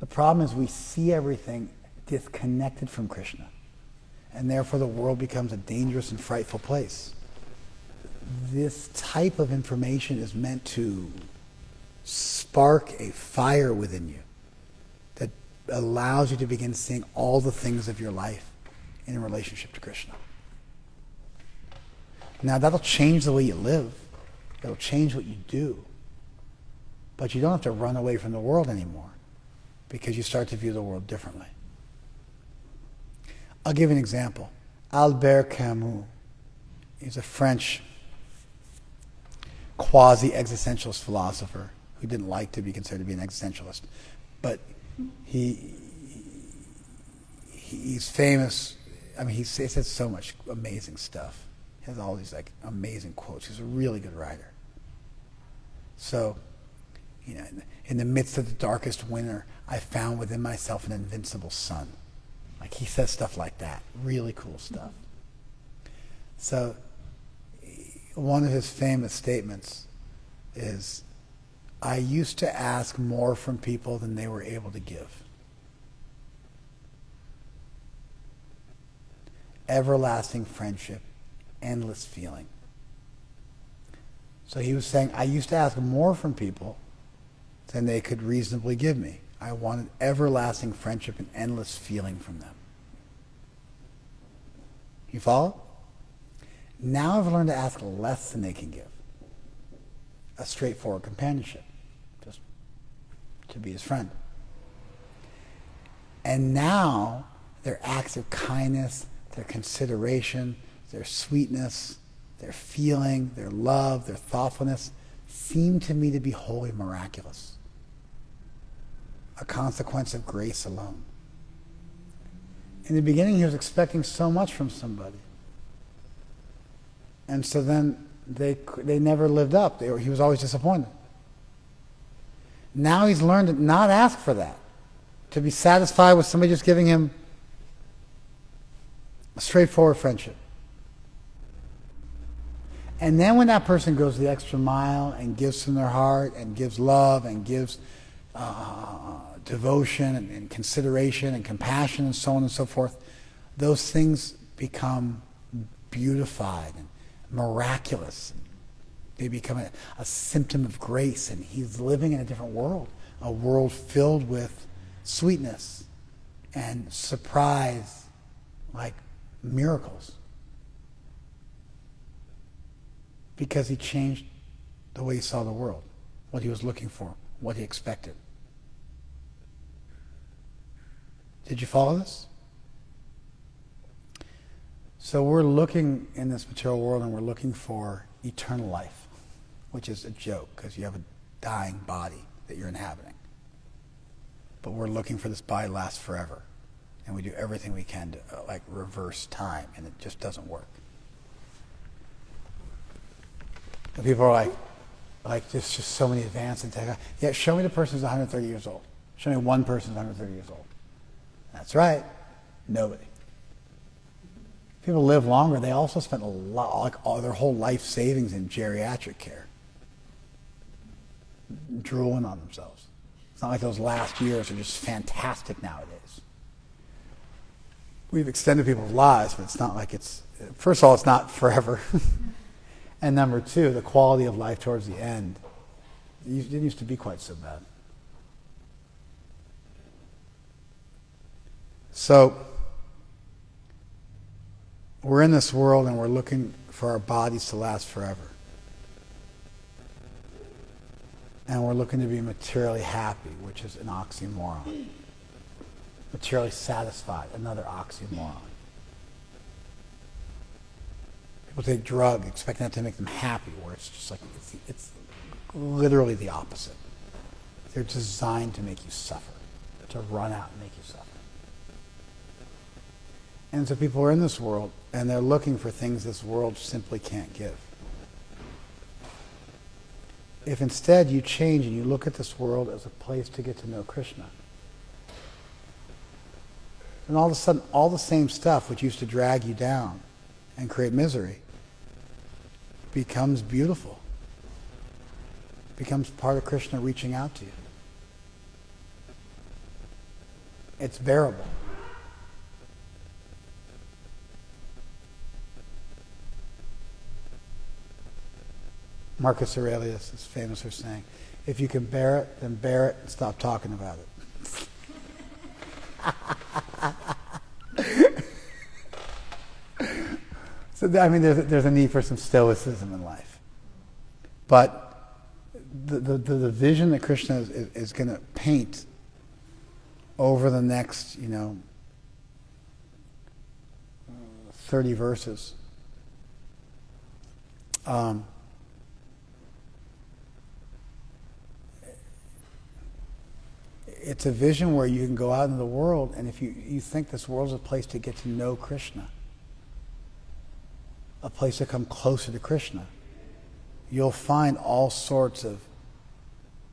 The problem is we see everything disconnected from Krishna, and therefore the world becomes a dangerous and frightful place. This type of information is meant to spark a fire within you that allows you to begin seeing all the things of your life in relationship to Krishna. Now that'll change the way you live. It'll change what you do. But you don't have to run away from the world anymore because you start to view the world differently. I'll give you an example. Albert Camus. He's a French quasi-existentialist philosopher who didn't like to be considered to be an existentialist. But he's famous. I mean, he says so much amazing stuff. He has all these amazing quotes. He's a really good writer. So, in the midst of the darkest winter, I found within myself an invincible sun. He says stuff like that. Really cool stuff. So, one of his famous statements is, I used to ask more from people than they were able to give. Everlasting friendship, endless feeling. So he was saying, I used to ask more from people than they could reasonably give me. I wanted everlasting friendship and endless feeling from them. You follow? Now I've learned to ask less than they can give. A straightforward companionship. Just to be his friend. And now their acts of kindness, their consideration, their sweetness, their feeling, their love, their thoughtfulness seem to me to be wholly miraculous. A consequence of grace alone. In the beginning, he was expecting so much from somebody. And so then they never lived up. He was always disappointed. Now he's learned to not ask for that. To be satisfied with somebody just giving him a straightforward friendship. And then when that person goes the extra mile and gives from their heart and gives love and gives devotion and consideration and compassion and so on and so forth, those things become beautified and miraculous, They become a symptom of grace, and he's living in a different world, a world filled with sweetness and surprise, like miracles. Because he changed the way he saw the world, what he was looking for, what he expected. Did you follow this? So we're looking in this material world and we're looking for eternal life, which is a joke because you have a dying body that you're inhabiting. But we're looking for this body to last forever. And we do everything we can to reverse time, and it just doesn't work. And people are there's just so many advances in technology. Yeah, show me the person who's 130 years old. Show me one person who's 130 years old. That's right. Nobody. People live longer. They also spend a lot, all their whole life savings in geriatric care, drooling on themselves. It's not like those last years are just fantastic nowadays. We've extended people's lives, but it's not like first of all, it's not forever. And number two, the quality of life towards the end, it didn't used to be quite so bad. So, we're in this world and we're looking for our bodies to last forever. And we're looking to be materially happy, which is an oxymoron. Materially satisfied, another oxymoron. People take drugs expecting that to make them happy, where it's just like, it's literally the opposite. They're designed to make you suffer, to run out and make you suffer. And so people are in this world, and they're looking for things this world simply can't give. If instead you change and you look at this world as a place to get to know Krishna, then all of a sudden, all the same stuff which used to drag you down and create misery becomes beautiful, becomes part of Krishna reaching out to you. It's bearable. Marcus Aurelius is famous for saying, if you can bear it, then bear it and stop talking about it. So, I mean, there's a need for some stoicism in life. But the vision that Krishna is going to paint over the next, 30 verses, it's a vision where you can go out into the world, and if you think this world's a place to get to know Krishna, a place to come closer to Krishna, you'll find all sorts of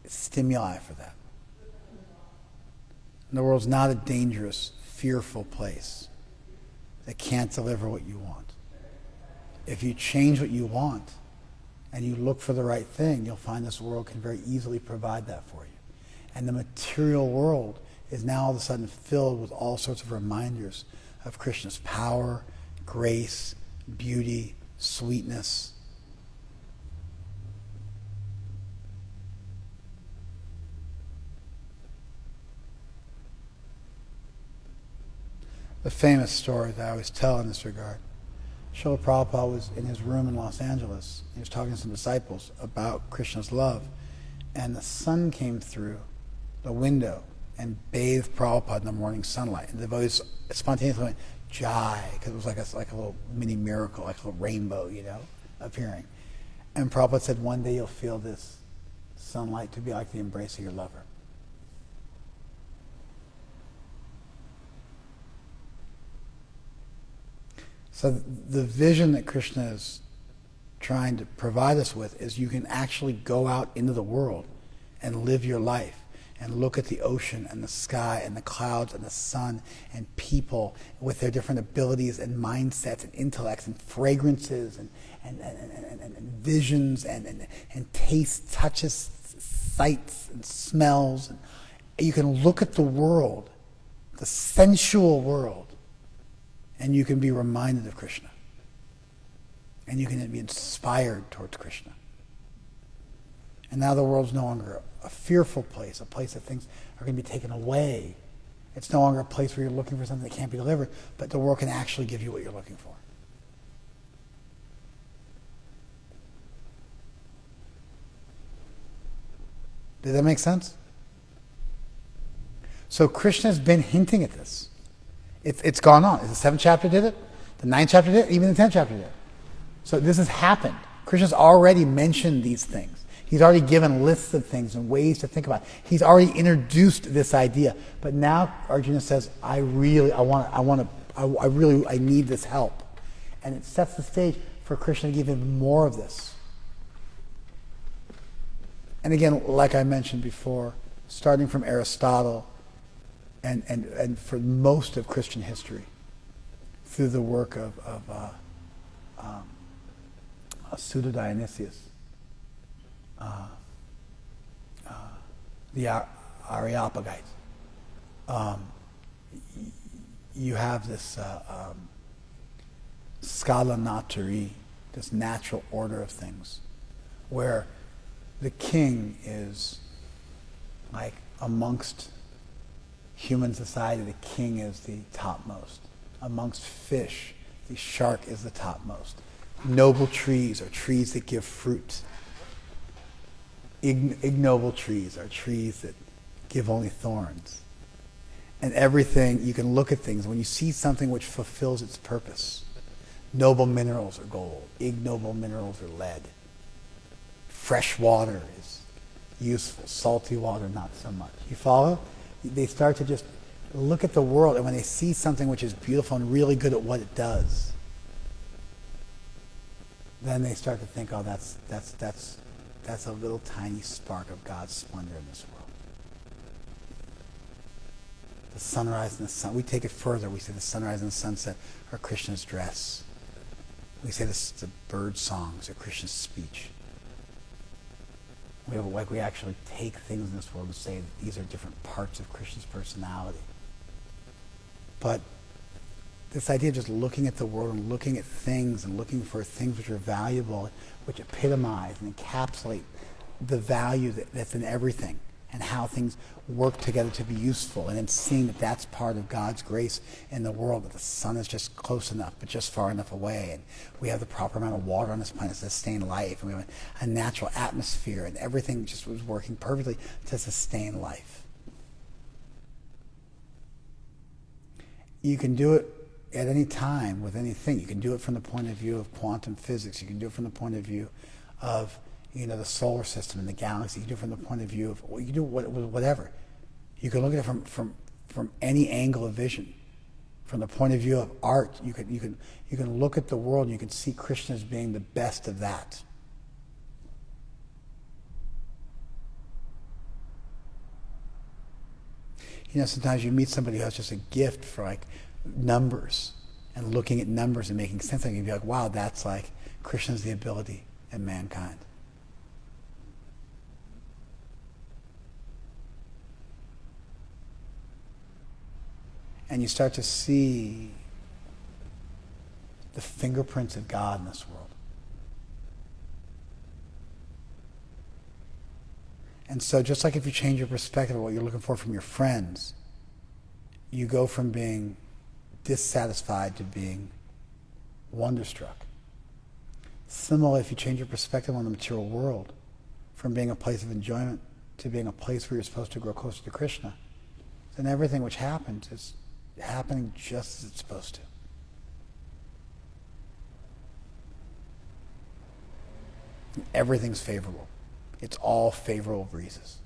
stimuli for that. And the world's not a dangerous, fearful place that can't deliver what you want. If you change what you want and you look for the right thing, you'll find this world can very easily provide that for you. And the material world is now all of a sudden filled with all sorts of reminders of Krishna's power, grace, beauty, sweetness. The famous story that I always tell in this regard, Srila Prabhupada was in his room in Los Angeles. He was talking to some disciples about Krishna's love, and the sun came through the window and bathed Prabhupada in the morning sunlight. And the devotees spontaneously went, Jai, because it was like a little mini miracle, like a little rainbow, appearing. And Prabhupada said, one day you'll feel this sunlight to be like the embrace of your lover. So the vision that Krishna is trying to provide us with is you can actually go out into the world and live your life and look at the ocean and the sky and the clouds and the sun and people with their different abilities and mindsets and intellects and fragrances and visions and tastes, touches, sights and smells. And you can look at the world, the sensual world, and you can be reminded of Krishna. And you can be inspired towards Krishna. And now the world's no longer a fearful place, a place that things are going to be taken away. It's no longer a place where you're looking for something that can't be delivered, but the world can actually give you what you're looking for. Did that make sense? So Krishna's been hinting at this. It's gone on. The 7th chapter did it, the 9th chapter did it, even the 10th chapter did it. So this has happened. Krishna's already mentioned these things. He's already given lists of things and ways to think about it. He's already introduced this idea. But now Arjuna says, I need this help. And it sets the stage for Krishna to give him more of this. And again, like I mentioned before, starting from Aristotle and for most of Christian history, through the work of Pseudo-Dionysius, the Areopagites, you have this scala naturae, this natural order of things, where the king is like amongst human society, the king is the topmost. Amongst fish, the shark is the topmost. Noble trees are trees that give fruit. Ignoble trees are trees that give only thorns. And everything, you can look at things, when you see something which fulfills its purpose, noble minerals are gold, ignoble minerals are lead. Fresh water is useful, salty water not so much. You follow? They start to just look at the world, and when they see something which is beautiful and really good at what it does, then they start to think, oh, that's a little tiny spark of God's splendor in this world. The sunrise and the sun. We take it further. We say the sunrise and the sunset are Krishna's dress. We say the bird songs are Krishna's speech. We actually take things in this world and say that these are different parts of Krishna's personality. But this idea of just looking at the world and looking at things and looking for things which are valuable, which epitomize and encapsulate the value that's in everything and how things work together to be useful, and then seeing that that's part of God's grace in the world, that the sun is just close enough but just far enough away, and we have the proper amount of water on this planet to sustain life, and we have a natural atmosphere, and everything just was working perfectly to sustain life. You can do it at any time with anything. You can do it from the point of view of quantum physics. You can do it from the point of view of the solar system and the galaxy. You can do it from the point of view of, you can do whatever. You can look at it from any angle of vision. From the point of view of art, you can look at the world and you can see Krishna as being the best of that. Sometimes you meet somebody who has just a gift for like numbers and looking at numbers and making sense of it. You'd be like, wow, that's like Krishna's the ability in mankind. And you start to see the fingerprints of God in this world. And so just like if you change your perspective of what you're looking for from your friends, you go from being dissatisfied to being wonderstruck. Similarly, if you change your perspective on the material world, from being a place of enjoyment to being a place where you're supposed to grow closer to Krishna, then everything which happens is happening just as it's supposed to. Everything's favorable. It's all favorable breezes.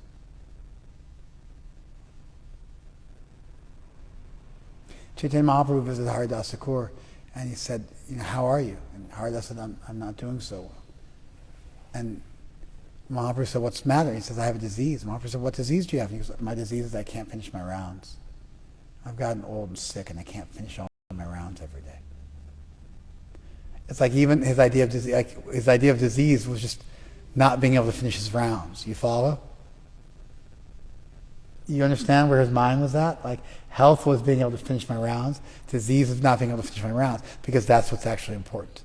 Chaitanya Mahaprabhu visited Haridas Thakur, and he said, how are you? And Haridas said, I'm not doing so well. And Mahaprabhu said, what's the matter? He says, I have a disease. Mahaprabhu said, what disease do you have? And he goes, my disease is I can't finish my rounds. I've gotten old and sick, and I can't finish all my rounds every day. It's like even his idea of disease was just not being able to finish his rounds. You follow? You understand where his mind was at? Like, health was being able to finish my rounds. Disease was not being able to finish my rounds, because that's what's actually important.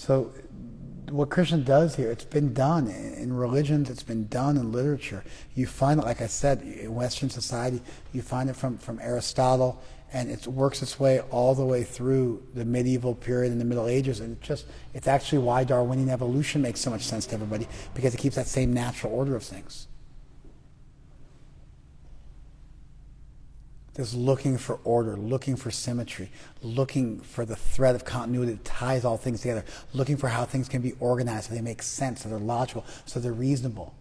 So what Krishna does here, it's been done in religions, it's been done in literature. You find it, like I said, in Western society, you find it from Aristotle, and it works its way all the way through the medieval period and the Middle Ages, and it's actually why Darwinian evolution makes so much sense to everybody, because it keeps that same natural order of things. Just looking for order, looking for symmetry, looking for the thread of continuity that ties all things together, looking for how things can be organized so they make sense, so they're logical, so they're reasonable.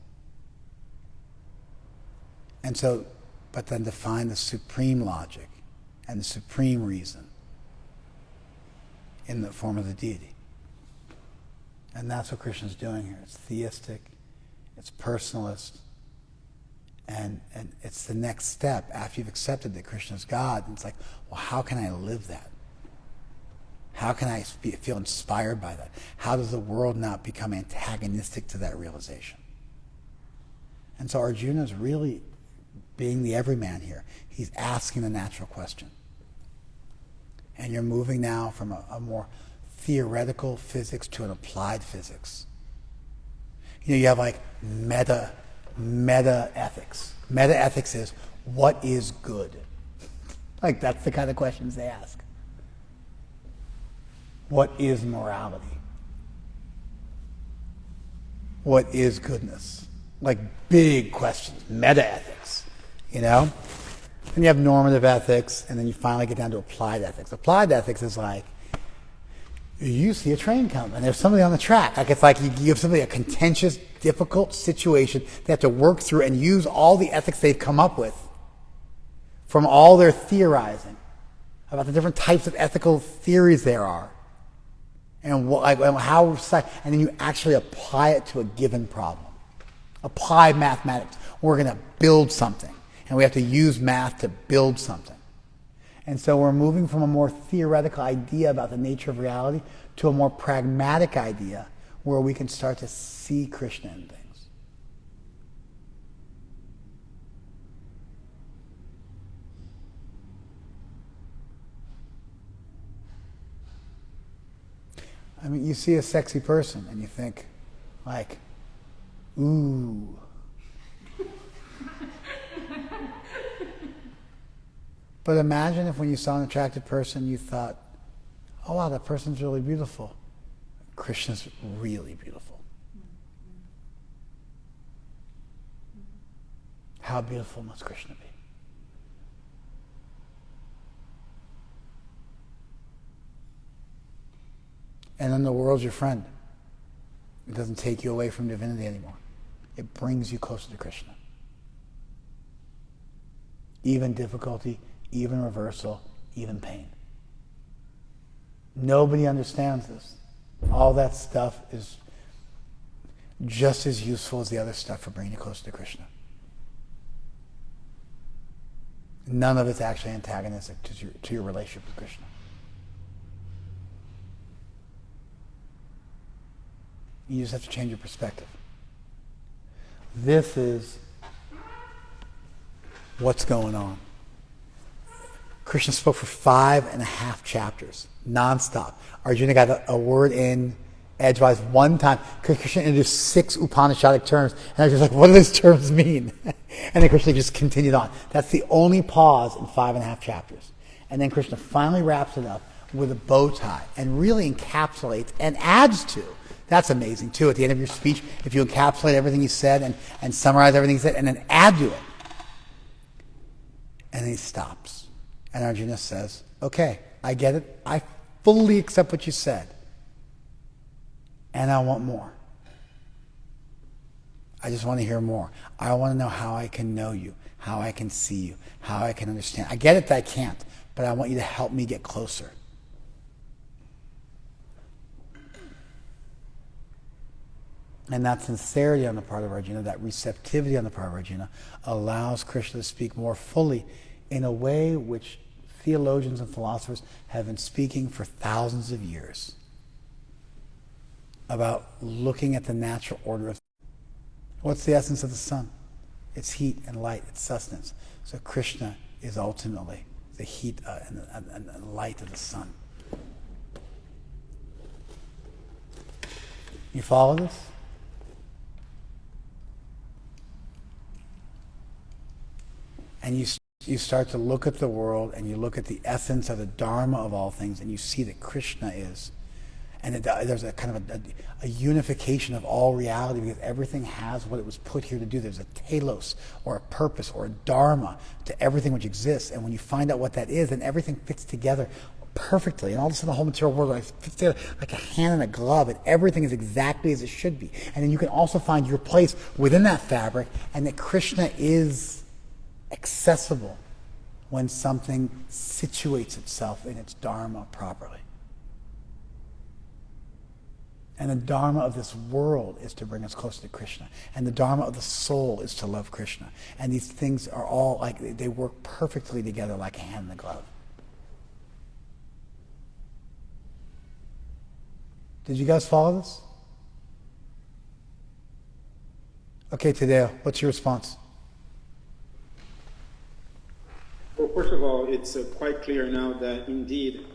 And so, but then to find the supreme logic and the supreme reason in the form of the deity. And that's what Krishna's doing here. It's theistic, it's personalist, and it's the next step after you've accepted that Krishna's God. And it's like, well, how can I live that? How can I feel inspired by that? How does the world not become antagonistic to that realization? And so Arjuna is really being the everyman here. He's asking the natural question. And you're moving now from a more theoretical physics to an applied physics. You have like meta ethics. Meta ethics is, what is good? Like, that's the kind of questions they ask. What is morality? What is goodness? Like, big questions. Meta ethics, Then you have normative ethics, and then you finally get down to applied ethics. Applied ethics is like, you see a train coming, and there's somebody on the track. Like, it's like you give somebody a contentious, difficult situation they have to work through and use all the ethics they've come up with from all their theorizing about the different types of ethical theories there are, and how, and then you actually apply it to a given problem. Apply mathematics. We're going to build something, and we have to use math to build something. And so we're moving from a more theoretical idea about the nature of reality to a more pragmatic idea where we can start to see Krishna in things. I mean, you see a sexy person and you think, like, ooh. But imagine if when you saw an attractive person, you thought, oh wow, that person's really beautiful. Krishna's really beautiful. How beautiful must Krishna be? And then the world's your friend. It doesn't take you away from divinity anymore. It brings you closer to Krishna. Even difficulty, even reversal, even pain. Nobody understands this. All that stuff is just as useful as the other stuff for bringing you closer to Krishna. None of it's actually antagonistic to your relationship with Krishna. You just have to change your perspective. This is what's going on. Krishna spoke for 5.5 chapters, nonstop. Arjuna got a word in edgewise one time. Krishna introduced 6 Upanishadic terms, and I was just like, what do those terms mean? And then Krishna just continued on. That's the only pause in 5.5 chapters. And then Krishna finally wraps it up with a bow tie and really encapsulates and adds to. That's amazing too. At the end of your speech, if you encapsulate everything you said and summarize everything you said and then add to it. And then he stops. And Arjuna says, okay, I get it. I fully accept what you said. And I want more. I just want to hear more. I want to know how I can know you, how I can see you, how I can understand. I get it that I can't, but I want you to help me get closer. And that sincerity on the part of Arjuna, that receptivity on the part of Arjuna, allows Krishna to speak more fully in a way which theologians and philosophers have been speaking for thousands of years about looking at the natural order of. What's the essence of the sun? It's heat and light, it's sustenance. So Krishna is ultimately the heat and the light of the sun. You follow this? And you start to look at the world, and you look at the essence of the Dharma of all things, and you see that Krishna is. And there's a kind of a unification of all reality, because everything has what it was put here to do. There's a telos, or a purpose, or a dharma to everything which exists. And when you find out what that is, then everything fits together perfectly. And all of a sudden the whole material world fits together like a hand and a glove, and everything is exactly as it should be. And then you can also find your place within that fabric, and that Krishna is accessible when something situates itself in its dharma properly. And the dharma of this world is to bring us closer to Krishna. And the dharma of the soul is to love Krishna. And these things are all like, they work perfectly together like a hand and a glove. Did you guys follow this? Okay, Tadeo, what's your response? Well, first of all, it's quite clear now that indeed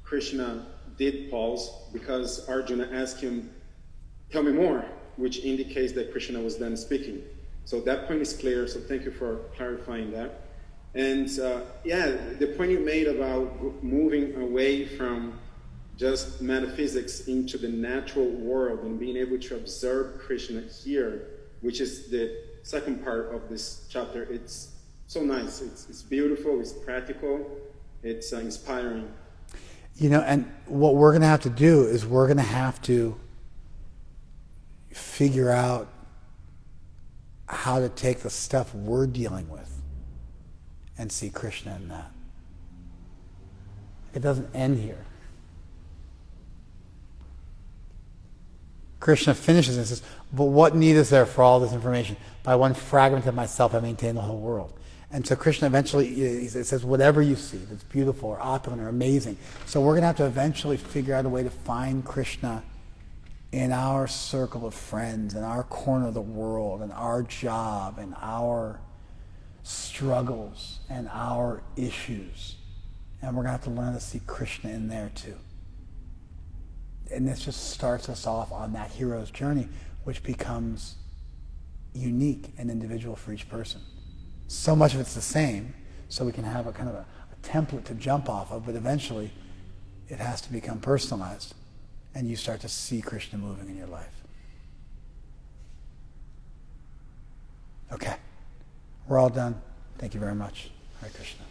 Krishna did pause, because Arjuna asked him, tell me more, which indicates that Krishna was then speaking. So that point is clear, so thank you for clarifying that. And the point you made about moving away from just metaphysics into the natural world and being able to observe Krishna here, which is the second part of this chapter, it's so nice. It's beautiful, it's practical, it's inspiring. You know, and what we're going to have to do is we're going to have to figure out how to take the stuff we're dealing with and see Krishna in that. It doesn't end here. Krishna finishes and says, but what need is there for all this information? By one fragment of myself I maintain the whole world. And so Krishna eventually, he says, whatever you see that's beautiful or opulent or amazing. So we're going to have to eventually figure out a way to find Krishna in our circle of friends, in our corner of the world, in our job, in our struggles, and our issues. And we're going to have to learn to see Krishna in there too. And this just starts us off on that hero's journey, which becomes unique and individual for each person. So much of it's the same, so we can have a kind of a template to jump off of, but eventually it has to become personalized, and you start to see Krishna moving in your life. Okay, we're all done. Thank you very much. Hare Krishna.